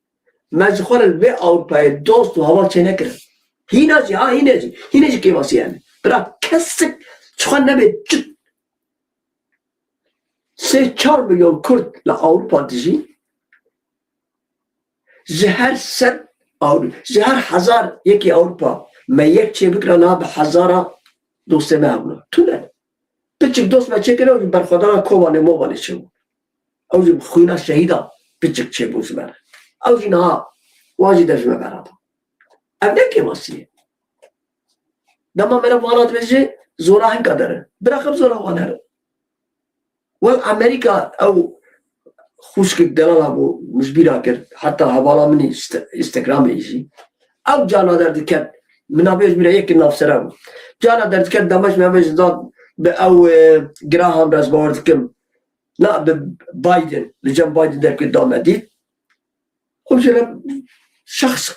mecbur ve Avrupa'ya dostu hava çenekir hineci keması yani bırak kesik çıkan ne be çıt 4 milyon Kürt la Avrupa dizi zehar set zehar hazar yeki Avrupa me yek çebikra na be hazara دوسته مهمونه تونه بچک دوست بچه کنه و برخوادان کوانه موانه چه بود او جی خوینا شهیدا بچک چه بود بره او جی نها واجی درجمه برابا او نه که ماسیه دما میره وانات بشه زورا هم قدره براخب زورا وانه وال امریکا او خوشک دلال ابو مجبیرا کرد حتی حوالا منی استگرام ایشی او جانا درد کرد منابعش میره یکی نافسره بود جانا درد کرد دمش میامش داد به او گراهام راز باورد کم نه به بایدن لجم بایدن در که دامه دید خب شده شخص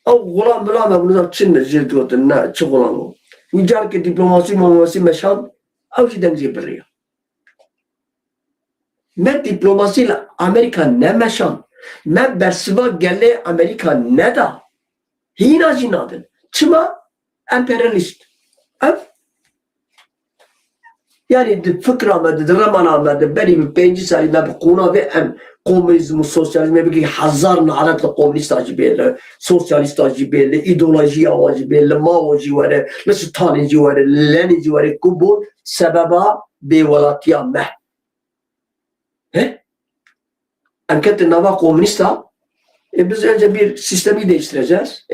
او غلام بلام ابو نظر چند جلد گوتن نه چه غلامو ویجار که دیپلوماسی مشان او چی دنگزی بریا من دیپلوماسی امریکا نمشان من برسوا گله امریکا ندا هینا جینادن چما امپریالیست yani fikra medet, ramana medet, beri 5 sali me bikuna ve em komünizm, sosyalizm bir hazar naret komünist acibele, sosyalist acibele, ideoloji acibele, Mao'ci vere, Stalin vere, Lenin vere, bu sebeba bevalatiya meh. He? Ankette nava komünista biz önce bir sistemi değiştireceğiz.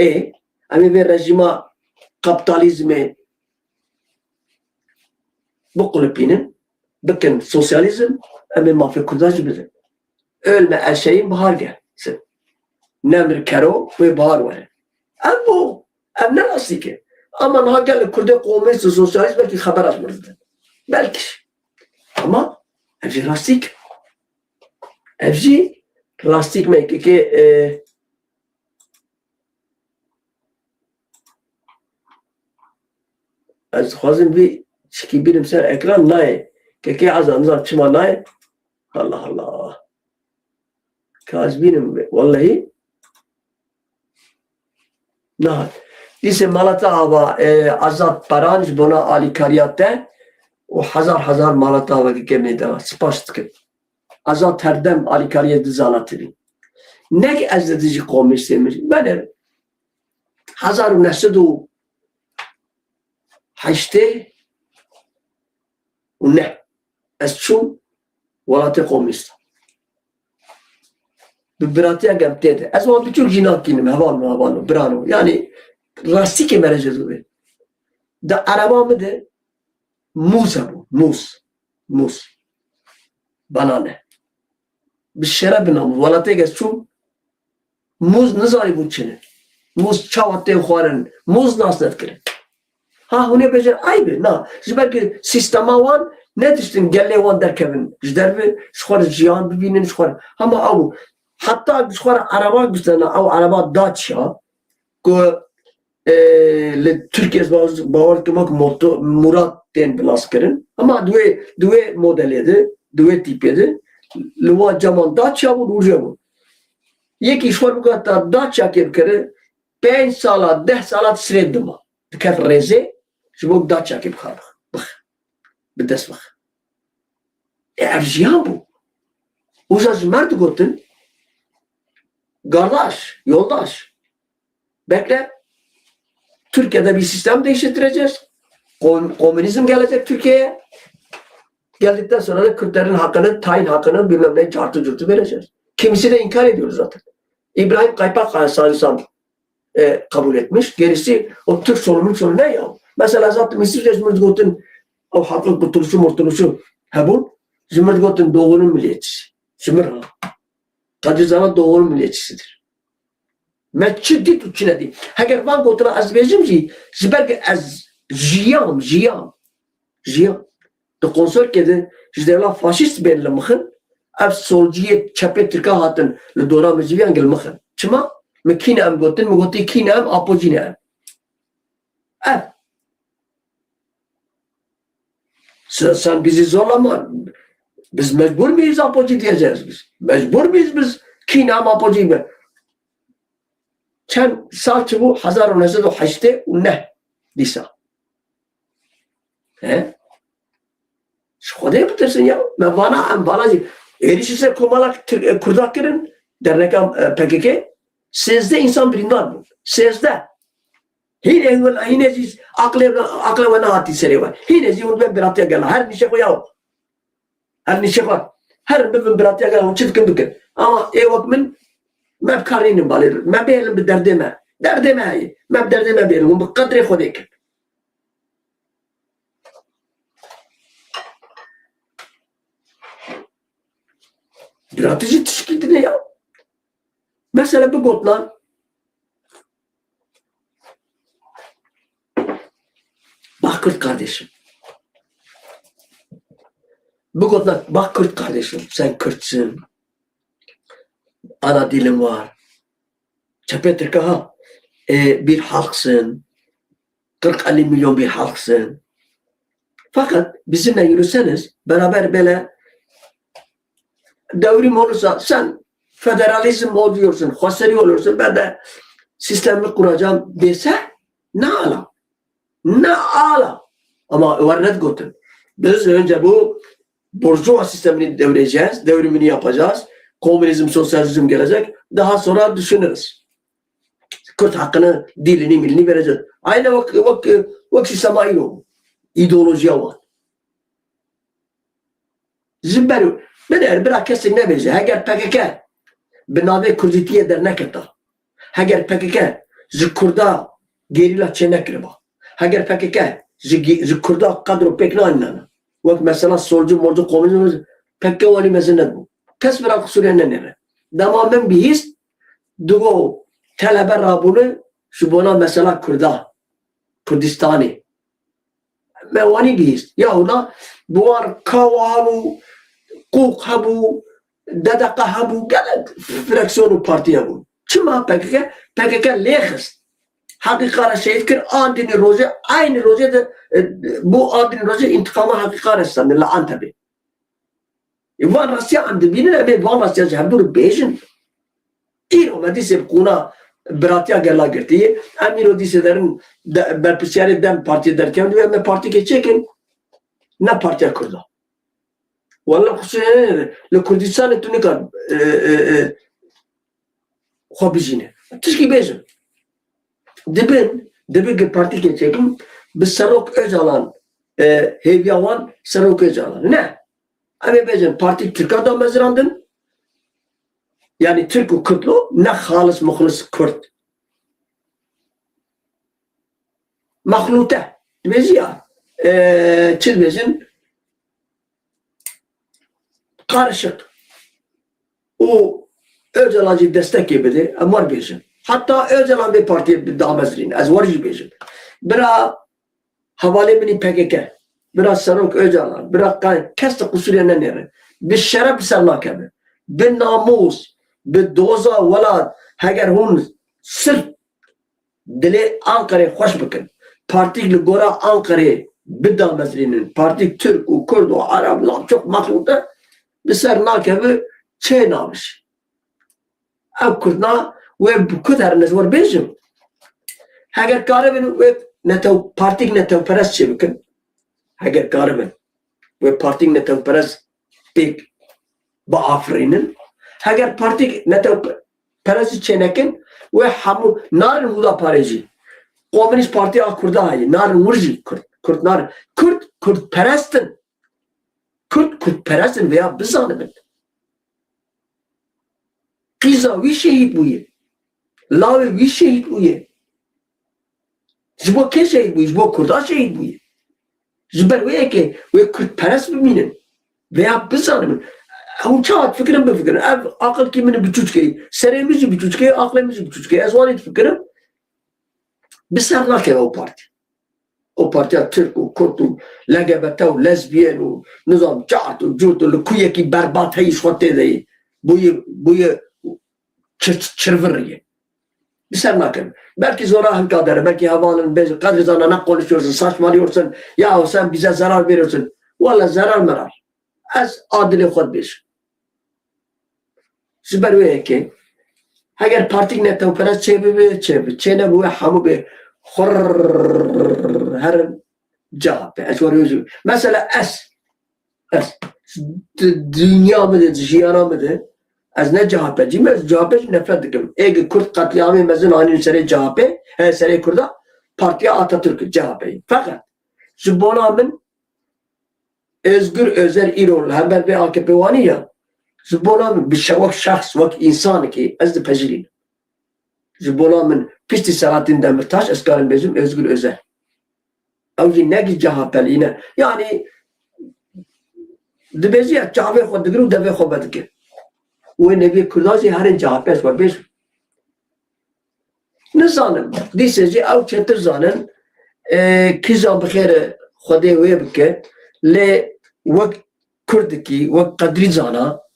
Ama bir rejima kapitalizmi bu kulübünün bakın sosyalizm ama mafya kurdacı bize. Ölme her şeyin bahar gelsin. Nemr kero ve bahar var. Ama bu ne nasıl ki? Ama ha gel kurda komünist sosyalist belki haber açmazdı. Belki. Ama evci lastik. Evci lastik mi ki az khazim bir ki bilimsel ekran nae ki azanlar çıma nae Allah Allah kaz benim vallahi naat ise malata hava azat paranj buna ali kariyatte o hazar malata hava ki kemida spasht ki azat herdem ali kariyat zalatiri ne ki azdedici komünistmiş ben hazar nesdu haşte ne esçum walate komünist ببراتيا قبتيت أزمان بتشوف جينات كينم هوانو برانو يعني راستي كي مرجع ذوي ده عربا مده موز أبو موز بنانه بالشرب بنام ولا تيجي شو Muz nizari bu çene. Muz çavatte xwarin. Muz nas netkirin. Ha hune becer aybe. Na. Belki sistema wan ne diştin gelle wan derkevin. Jderbi şwar jiyan bibinin şwar. Ama av hatta şwar araba güstana av araba Dacia ko le Türkiye bavar kemak Murat den bilas kirin. Ama duve modelyedi. Duve tipyedi. Lwa caman Dacia bu ruja bu. Yeki şwar bu kadar Dacia kere 5 sala 10 sala sredima. Diker reze şibok Dacia kep kharb. Bak. Bides bak. Erjiyan bu. Uzaz mert gotin. Kardeş, yoldaş. Bekle. Türkiye'de bir sistem değiştireceğiz. Komünizm gelecek Türkiye'ye. Geldikten sonra da Kürtlerin hakkını, tayin hakkını bilmem ne cartı curtu vereceğiz. Kimisi de inkar ediyoruz zaten. İbrahim Kaypak Hasan kabul etmiş. Gerisi o Türk sorunu ne ya? Mesela zaten Mısır'da Zümrüt o halkın kurtuluşu bu. Zümrüt doğunun milliyetçisi. Zümrüt ha. Kadir zaman doğunun milliyetçisidir. Ben ciddi tutçine değil. Eğer van Got'una az bezim ki belki az jiyam. De konsol kedi jidevla faşist belli mıkın ev solciye çepe Türk'a hatın le dora meciviyan gel mıkın. Çıma? Me kine em gotin, me goti kine em apocine em. Ev. Sen bizi zorlama. Biz mecbur muyuz apoci diyeceğiz biz. Mecbur muyuz biz kine em apoci mi? Çen salçı bu 1908 ne disa. He? Şu kadar yapırsın ya. Ben bana erişirse kumalak kurdak girin dernekam PKK. Sizde insan bilimler bu. Sizde. Yine siz akla ve naati seri var. Yine siz onu ben biratıya gel. Her nişe koyav. Her nişe var. Her ben biratıya gel. Çiftkin dükkan. Ama evakmin ما بكارين بالي ما بيعلم بالدردمة دردمة هاي ما بدردمة بينهم بقدر خديك strateji teşkil ne ya? Mesela bu gotlar bak Kürt kardeşim. Bu gotlar bak Kürt kardeşim. Sen Kürtsün. Ana dilim var. Çepe Türk'a bir halksın. 40-50 milyon bir halksın. Fakat bizimle yürüseniz beraber böyle devrim olursa sen federalizm oluyorsun, hoseri olursun, ben de sistemi kuracağım dese ne ala? Ne ala? Ama varnet götür. Biz önce bu burjuva sistemini devireceğiz, devrimini yapacağız. Komünizm, sosyalizm gelecek. Daha sonra düşünürüz. Kürt hakkını, dilini, milini vereceğiz. Aynı vakti samayi o. İdeolojiye var. Zimberu. Ben eğer bırak kesin ne bileceğim. Eğer PKK binave Kurditiye dernek etta. Eğer PKK Kurda gerilla çenek riba. Eğer PKK Kurda kadro pek ne anlana. Vak mesela solcu morcu komünizm PKK vali mezinet bu. Kes bırak Suriye'nin nere. Damamen bir his dugo talebe rabunu şu bona mesela Kurdistani. Mevani bir his. Ya ona bu var kava habu, kuk habu, dadaka habu, gelen fraksiyonu partiye bu. Çıma PKK lehis. Hakikara şehit andini roje, aynı roje de bu andini roje intikama hakikara sandı la antabi. Van Rusya andı binin eme Van Rusya cehdur bejin. İro medise kuna Bratya gela girdi. Amiro diselerin berpisyari dem parti derken diyor eme parti geçekin. Ne partiya kurdu? Vallahi kusene le Kurdistan tunikar hobijine. Tişki bejin. Dibin parti geçekin. Biz Sarok Öcalan Hevyavan Sarok Öcalan. Ne? Ama bejin parti Türk'a'da mezrandın. Yani Türk-ü Kürtlu ne halis muhlis Kürt. Mahlute. Bezi ya. Çizbezin karışık. O Öcalan'cı destek bide, amar bejim. Hatta Öcalan bir partiye damezrin, az varıcı bejim. Bira havale mini PKK, bira Sarok Öcalan, bira keste kusuriyene nere. Bir şeref serlakebe, bir namus, bir doza velad, heger hun sırf dili Ankara'ya hoş bakın. Partik li gora Ankara'ya bidamezrinin, partik Türk, u Kurd, u Araplar çok makluda, bir serlakebe çey namış. Ev Kurdna ve bu kadar nezvar bejim. Heger karabin ve netev partik netev perest çebikin. Heger karabin ve partik netev perest pek baafrinin. Heger partik netev perest çenekin ve hamu narın huda pareci. Komünist Parti Kurda hayı. Narın vurji Kürt nar. Kürt perestin. Kürt perestin veya bizanımın. Kıza bir şehit bu ye. Lavi bir şehit bu ye. Zbo ke şehit bu ye. Zbo Kurda şehit bu ye. Zber ve ki ve Kürt perest biminin. Veya bizanımın. Uçağıt fikrim bir fikrim. Ev akıl kimini bir çuçkeyi. Seremizi bir çuçkeyi, aklımızı bir çuçkeyi. Ezvanit fikrim. Bir serlake o parti. O partiya Türk, u Kürt, u LGBT, u lezbiyen, u nizam çağıt, u cürt, u kuyeki berbat heyi şotte deyi. Buyu çırvırıya. Bir serlake. Belki zora hınkadere, belki havanın bezi, kadrizana ne konuşuyorsun, saçmalıyorsun. Ya sen bize zarar veriyorsun. Valla zarar merar. Az adili kod bir. Süper ve ki eğer partik ne tevperes çebi çene bu hamu be xor her cevap. Eşvarıyoruz. Mesela dünya mıdır, jiyana mıdır? Az ne cevap? Cevap nefret ediyorum. Eğer Kürt katliamı mezun aynı sene cevap, her sene Kürt'e partiye Atatürk cevap. Fakat şu bonamın Özgür Özel İrol haber ve AKP vani ya. Zbola bir şevak şahs vak insan ki az da pejrin. Zbola min pişti Selahattin Demirtaş eskarın bezim Özgür Özel. Avcı ne ki cahapelina. Yani dibezi cahve xo digru deve xo bedike. Ve nevi Kurdazi her cahapes var beş. Ne zanım? Diseci av çetir zanın kizan bixere xode ve bike le vak Kurdiki vak kadri zana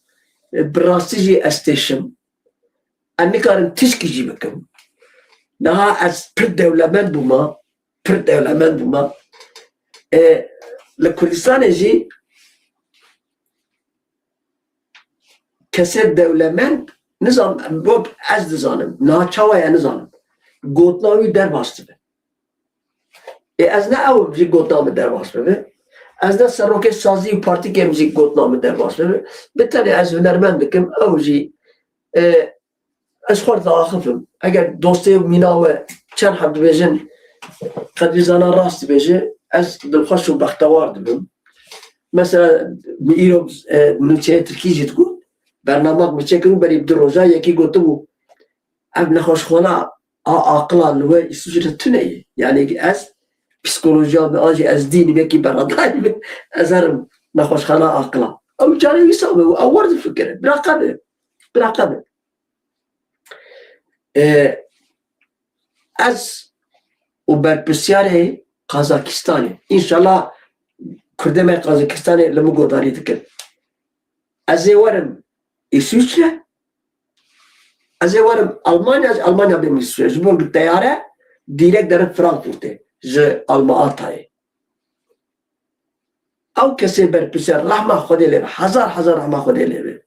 براستيجي استيشم أني كارن تشكيجي بكم نها از برد دولمان بوما لكردستان جي كسر دولمان نظام بوك از نظام نها چاويا نظام قوتناوي در باستي از نه او جي قوتناوي در باستي از ده سروک سازی پارتی که امزی گوتنامه در باشه بتنی از هنرمند بکم اوجی از خورد آخفم اگر دوستی مینا و چند حد بیجن قدری زانا راست بیجه از دلخوش و بختوار دبم مثلا ایرو منوچه ترکی جید گود برنامه مچه کرو بری بدر روزا یکی گوتو اب نخوش خونه آقلان و استوجه تونه یعنی از psikolojiyam acı ez dini belki beradayım ezerim nahoşxana akla. Ama canı yusabı o vardı fikri. Bırakadı. Ez o berpisyare Kazakistan'ı inşallah Kurdeme Kazakistan'ı lemu godari dikir. Ez varım İsviçre ez varım Almanya benim İsviçre. Zbun bir teyare direkt derim Frankfurt'e. ج المعاطي او كسي بربسر رحمه خدي له هزار رحمه خدي له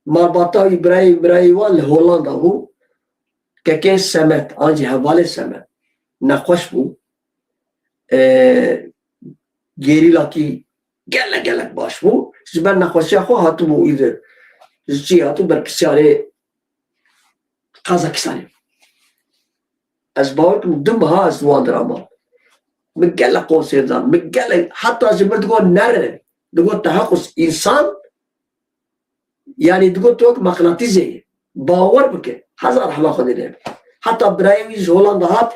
ما باتا ابراهيم وال هولندا هو ككين سمت انجي حواله سمت نخوش بو گيريلا كي گلك باش بو زبر نخوشي خو هاتو بو ايده جي هاتو بربساري قازاكستان از باوركم دمها از واندراما مقالة قوسيدان مقالة حتى زمر تقول نر تقول تحقق إنسان يعني تقول توك مغناطيسي باور بك هزار حما خدينا حتى برايويز هولندا هات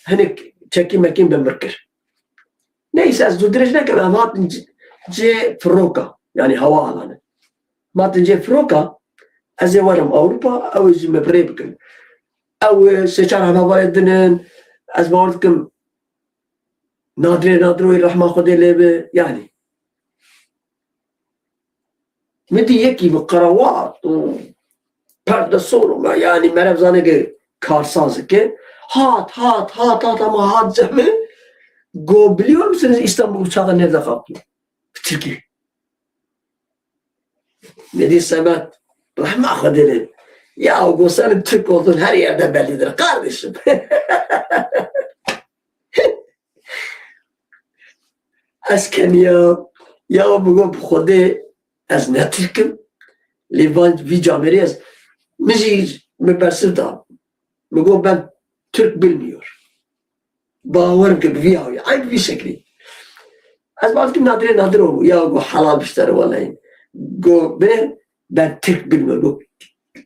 هناك تشكي مكين بمركر نيس از دو درجة كمان هات جي فروكا يعني هواء لنا ما تنجي فروكا از ورم Avrupa او جی مبری بکن او سچار همه بایدنن از باورد کم نادروی رحمه خود لیبه yani مدی یکی به قروات و پرده سورما yani مرف زانه که کارسازه که هات ama هات زمه گو biliyor musunuz İstanbul uçağı nerede kalktı? Türkiye. Ne diye Samet? Rahma Khadir'in. Ya o senin Türk olduğun her yerde bellidir kardeşim. Asken ya bugün Khode az ne Türk'üm? Livan vicameri az. Müziği mübersiz da. Bugün ben Türk bilmiyor. Bağırım ki bir aynı bir şekilde. Az bazı nadir o. Ya bu halal işleri vallahi. Ben Türk bilmiyorum.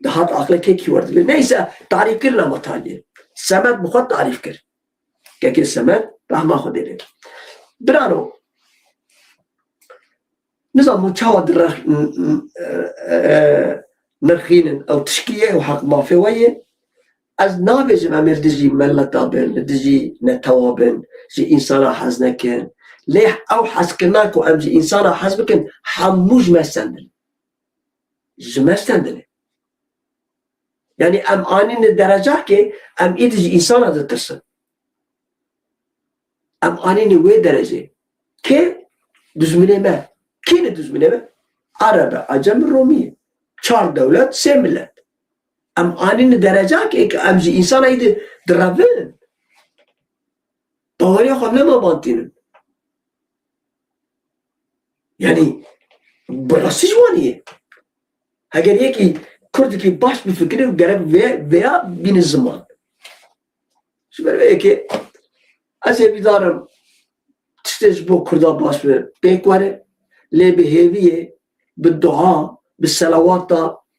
Daha da akla keki vardı. Neyse tarif kırın ama taliye. Semet bu kadar tarif kır. Keki Semet rahma Khadir'in. Brano. نظام متشاود نرخين او تشكيه وحق مافيويه از نابجم امير دجي ملتابن دجي نتوابن جي انسان حزنكن ليه او حسكناكو ام جي انسان حزبكن حموج مستندل جمستندل يعني ام انين الدرجه كي ام ايدجي انسان هذا ترسل ام انين وي درجه كي دزمنه ما Kine düzmüneme? Araba, Acem, Romi. Çar devlet, se millet. Am anini derece ki amji insan aydı dravın. Bağırıyor xanema bantinin. Yani burası jwaniye. Eğer yeki Kurdaki baş bir fikri gerek veya bir zaman. Şimdi böyle ki az evidarım tişteş bu Kurda baş bir bekvare لي بهيفية بالدعاء بالصلوات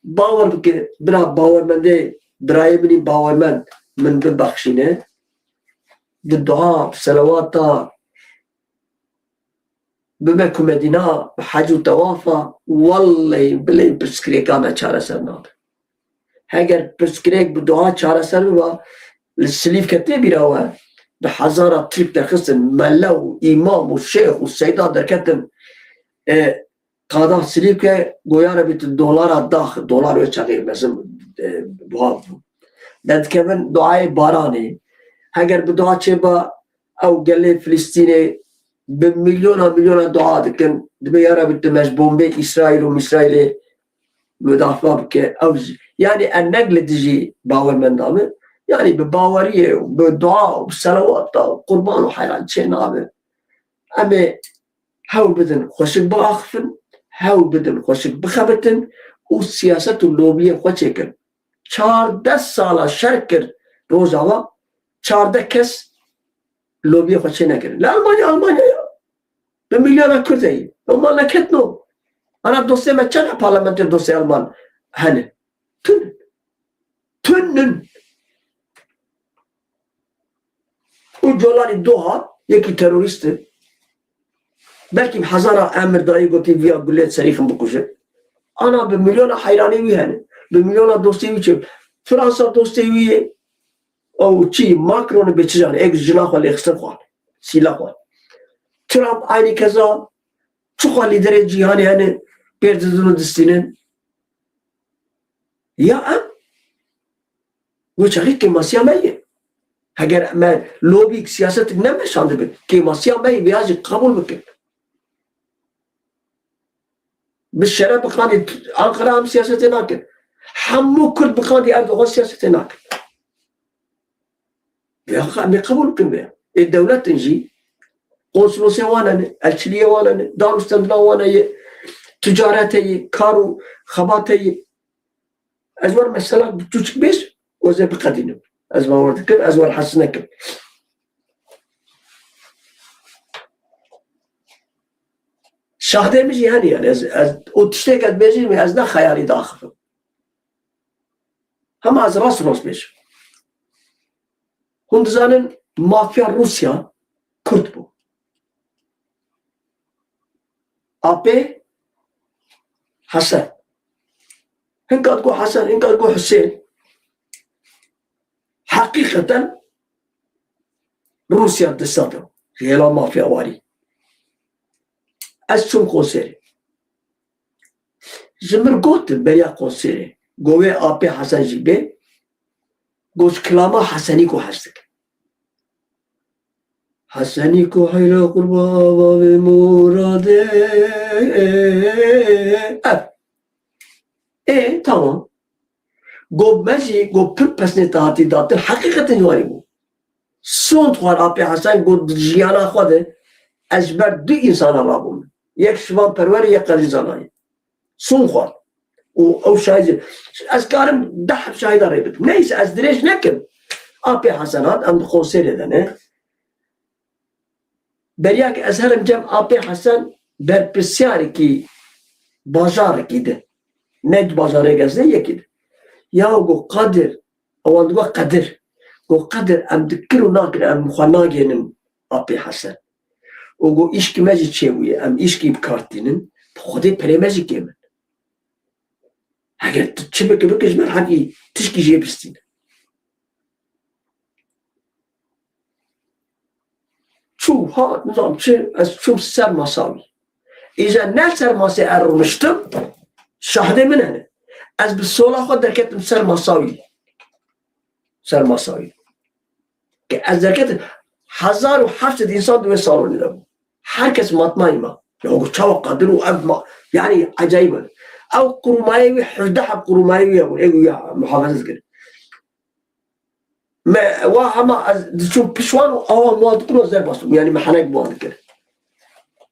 باور بك برا باور من دي برايبني باور من ببخشينه بالدعاء بالصلوات بمكو مدينة بحج وتوافا والله بلي بسكريك أنا چارة سر ناب هاگر بسكريك بالدعاء چارة سر ببا السليف كتبي روا بحزارة تريب ترخصن ملو إمام والشيخ والسيدات دركتن Kadar silip ki goyara bir dolar ölçeği mesela bu. Dedi ben duayı barani. Eğer bu dua çeba او gelle Filistin'e bir milyona dua diken dibe yara bitti mec bombe İsrail'e müdafaa ki yani en negledici bavermendamı yani bir bavariye bir dua bir salavat kurban hayran çen abi ama هاو بدن خوشك بأخفن هاو بدن خوشك بخبتن والسياسة اللوبية خوشكن 14 سالة شركر روزاوا 14 كس لوبية خوشي نكرن لا ألمانيا يا بمليون كردي ألمان لكتنو أنا دوسي ما كان برلمانتر دوسي ألمان هنن تنن وجولاني دوها يكي تيروريست belki hazara emir dayı goti via gullet serifim bukuşu. Ana bir milyona hayrani vi hani. Bir milyona dosti vi çöp. Fransa dosti vi o çi Macron'u beçican. Ek jinah vali eksen kuan. Silah kuan. Trump aynı keza çok lideri cihani hani perdizunu distinin. Ya am bu çakik ki masyamayı. Eğer ben lobik siyaset ne meşandı bir ki masyamayı birazcık kabul bükün. بالشراب بقاني أنقرة هم سياسة ناكل حمو كل بقاني أردوغان سياسة ناكل بقبول كم بها الدولة تنجي قنصلوسية وانا الشلية وانا دار استندنا وانا تجارتي كارو خباتي أزوار مثلا بتوشك بيش وزي بقدينه أزوار وردكم أزوار حسنكم شاهدهمش yani az o tiştek bezir mi az da hayali dahil. Ama az rast beş. Hunduzanın mafya Rusya Kürt bu. AP Hasan. هنك تقول حسن هنك تقول حسين. حقيقة روسيا دستاتو هي لا مافيا واري أشون قوسيري جمر قوت بريا قوسيري قوي آبي حسن جيبي قوش كلاما حسنيكو حشتك حسنيكو حيلا قربا بمورادي tamam قو ماشي قو بير بسنتاتي داتن حقيقة جواري بو سون توار آبي حسن قو جيانا خواده اجبر دو انسان رابون یک شوان پرور یک قرض زنایی سون خوار او شاید از کارم ده شاید آره بتم نیست از درش نکن آبی حسنات ام خونسه دنه بریا که از هرم جمع آبی حسن بر بسیاری کی بازار کیده ند بازاره گزده یکی ده یا گو قدر او گو قدر ام دکرو ناکن ام خواناگینم آبی حسن او گو ایشکی مجی چیویه ام ایشکی بکارتینن خودی پریمجی که من اگر چه بکش من حقی تشکی جیه بستین چو ها نظام چه از چو سر مساوی ایجا نه سر ماسه ارونشتم شاهده من هنه از به سولا خود درکتم سر مساوی که از درکت 1700 انسان دوی سالونی دارم هر کس مطمئنی ما یا چاو قدر و اب یعنی عجایبه او قرومایوی 18 قرومایوی یا محافظت کرد ما وهم از چون پیشوان او مواد کنو زر باستم یعنی محنک بوان کرد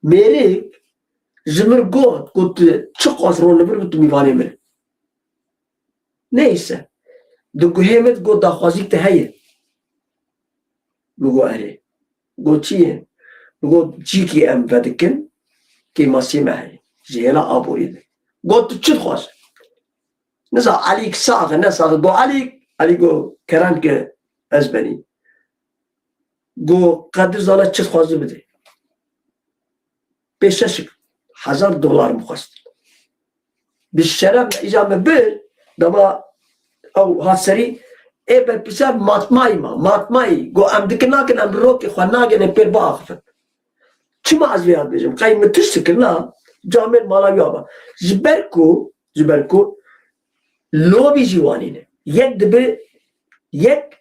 میری زمر گفت چه قصرون نبر تو میوانی من نیست دو گهمت گفت داخوازی ته هیه میگو اره گفت چیه میگو جی کی ام بدکن که ماسی مهی جیلا آبویده گفت چه خواست نزا علیک ساق نساق گو علی گو کرن که از بنی گو قدر زالا چه خواسته بده $5,000 مخواست بیشترم ایجا بر دما او هاسری ای بر پیسر ماتمایی گو ام دکنا کن ام رو که خوانا گنه پر با آخفت چی ما از بیاد بیجم قیمتش سکرنا جامعه مالا بیابا جبرکو لوبی جوانی نه یک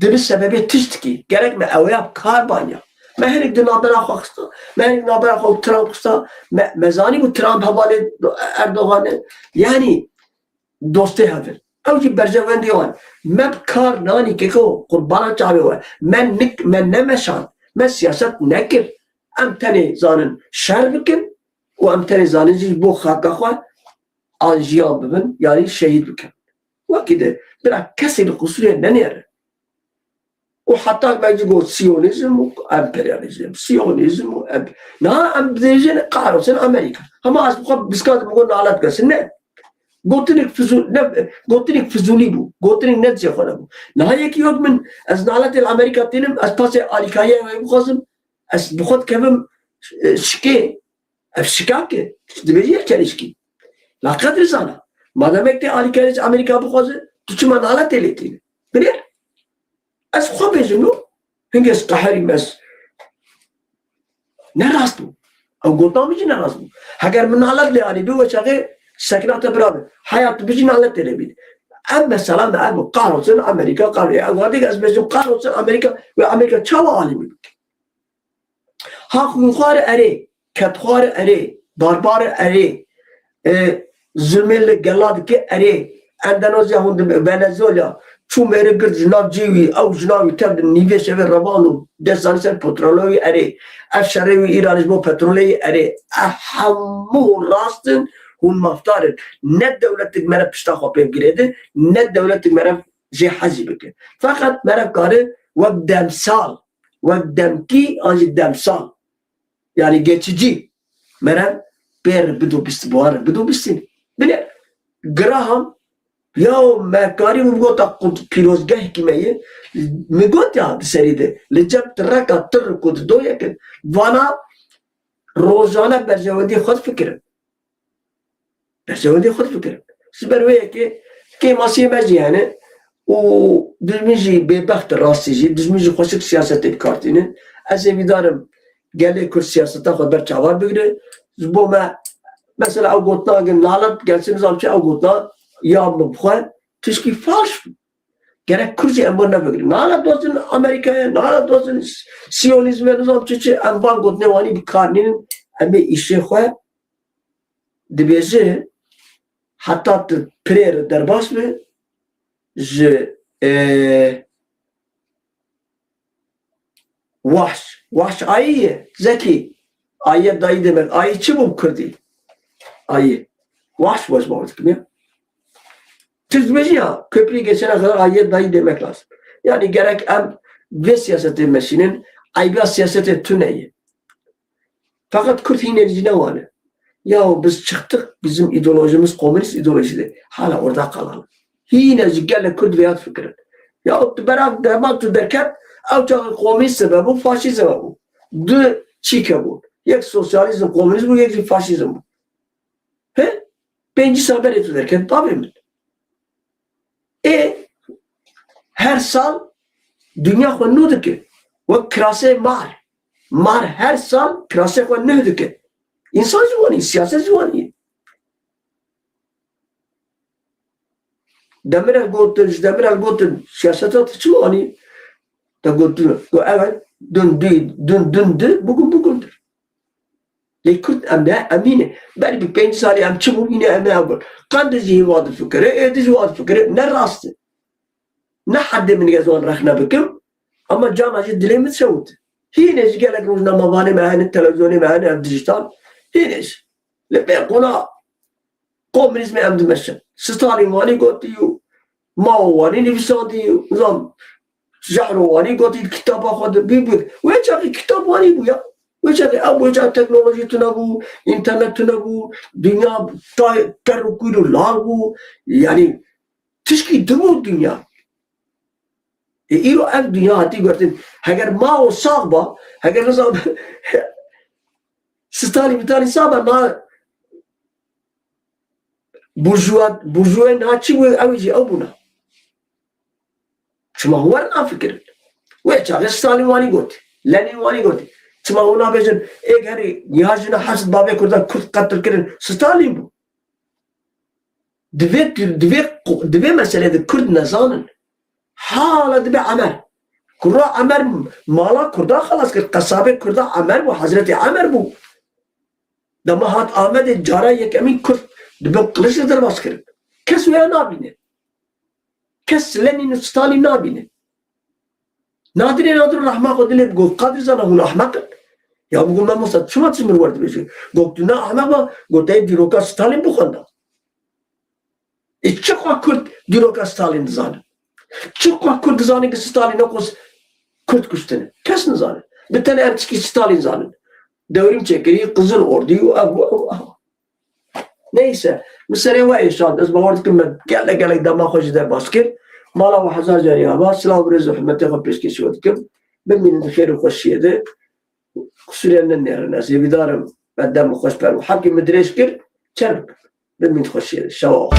دبی سببی تشت کی gerek me evya kar banya mehrik de nabera khasta mehrik nabera khok Trump khasta mezani bu Trump havale Erdoğan yani doste haver او جی برجوندی وان مب کار نانی که کو قربان چاوی و من نمشان من سیاست نکر ام تنی زانن شر بکن و ام تنی زانن جی بو خاکا خواه آنجیان ببن yani şehit بکن وكده برا كسر القصور ننير وحتى ما يجوا سيونيزم وامبرياليزم سيونيزم نا ام ديجن قارو سن امريكا هما اسبق بسكات بقول على قسنه قلت لك فزولي بو قلت لك نتجه خلبو نهاية كي يوم من ازنالات الامريكا تنم اسباسي اليكايه ويبخزم اس بخد كم شكي افشكاكه دبيجي كالشكي لا قدر زانا ما دامك تي اليكايه امريكا بخزم تشما نالات تلتين بنير از خوب بجنو هنگس قهری مس نراستو او قلتا بيجي نراستو اگر من حالت لعالي بي وشاقي سكنات برابر حياة بيجي نالات تلبين ام مثلا ام قاروسن امريكا قاري اغادي از بجم قاروسن امريكا وامريكا تشاو عالمي ها خوار اري كتخوار اري باربار اري زميل قلاد كي اري اندونيسيا هند فنزويلا چون میره گرد جناب جیوی او جنابی تبد نیوه شوی روانو دستان سر پترولوی اره اف شروی ایرانش با پترولی اره همو راستن هون مفتارن نه دولتک مره پشتا خواه گریده نه دولتک مره جه حزی بکن فقط مره کاره وقت دمسال وقت دمکی آنجی دمسال یعنی geçici مره بیر بدو بست بواره بدو بستین بله گراهم یا مکاری میگوت اقود پیروزگاه کیمیه میگوت یا سریده لجب ترک اتر کود دو یکن وانا روزانه برجوادی خود فکر Persevendi خود فكر. سبر وياك كي ماسي ماجي يعني و دزميجي ببخت راستيجي دزميجي خوشك سياسة بكارتينين أزي بدارم قال لي كل سياسة تاخذ برشاوار بقدر زبو ما مثلا أو قلتنا قلنا نالت قال سنزام شيء أو قلتنا يا مبخوان تشكي فاش gerek Kürtçe embarına bakır. Nala dozen Amerika'ya, nala dozen Siyonizme nizam çeçe emban god nevani bir karninin eme işe koy dibeze hatta prer derbas mı je vahş ayı zeki ayı dayı demek ayı çabuk kırdı ayı vahş bozmamak mı? Tüzmeci ya, köprüyü geçene kadar ayet dayı demek lazım. Yani gerek ve siyaset etmesinin ayba siyasete tüneyi. Fakat Kürt hinerici ne var? Ya biz çıktık, bizim ideolojimiz komünist ideolojide. Hala orada kalalım. Hinerici gelle Kürt veya fikrin. Ya beraber demek derken avcı komünist sebebi, faşist sebebi. Dü çike bu. Yek sosyalizm, komünizm, yek faşizm bu. He? Benci haber ederken tabii mi? Her sal dünya ko nudu ki ve krase mar her sal krase ko nudu ki insan zuvani siyaset zuvani demirel gotun siyasete zuvani da gotun go evet dün bugündür Lekut emne emine ben bir 5 sali em çabuk yine emne abur kandıcı vadı fikri edici vadı fikri ne rastı ne hadde min yazan rahna bikim ama canacı dilemiz şavut hineş gelek rujna mabani mehane televizyonu mehane em dijital hineş lepe kona komünizmi em dimeşen Stalin vani gotiyu Mao vani nivisan diyu nizam Jahro vani gotiyu kitaba khodu büyük ve çakı kitap vani bu ya Wajah teknoloji tuna bu, internet tuna bu, dünya terukuydu lar bu, yani tişki dumu dünya. İro ev dünya hati gördün. Eğer Mao sağba, eğer nasıl Stalin bir tane sağba na burjuva naçı ve avici abuna. Şuma huvar na fikir. Wajah Stalin vani got, Lenin vani got. Çıma ona bejin egeri nihajına hasd babe kurda Kürt katır kirin Stalin bu. Dve meselede Kürt nezanın hala dve amer. Kurda amer mala kurda halas kır. Kasabe kurda amer bu. Hazreti Amer bu. Dama hat Ahmet cara yekemin Kürt dve kılıçlı derbas kirin. Kes veya nabine. Kes Lenin Stalin nabine. Nadire rahma kodile go kadir zana hul ahmak ya bugün ben mesela şuna çimir vardı bir şey goktuna ahmak gotay diroka Stalin bu konuda çok Kürt diroka Stalin zana çok Kürt zana ki Stalin okuz Kürt kustene kesin zana bir tane erteki Stalin zana devrim çekeri Kızıl Ordu'yu neyse mesele var inşallah az bağırdık ki gel dama hoş der baskır مالا وحزار جاري هذا سلام رزق حمتي خبرش كيشي ودكم بمن الخير وخشيه ده خسرنا النار الناس يبدارم قدام خوش بار وحكي مدريش كر شرب بمن خشيه شواء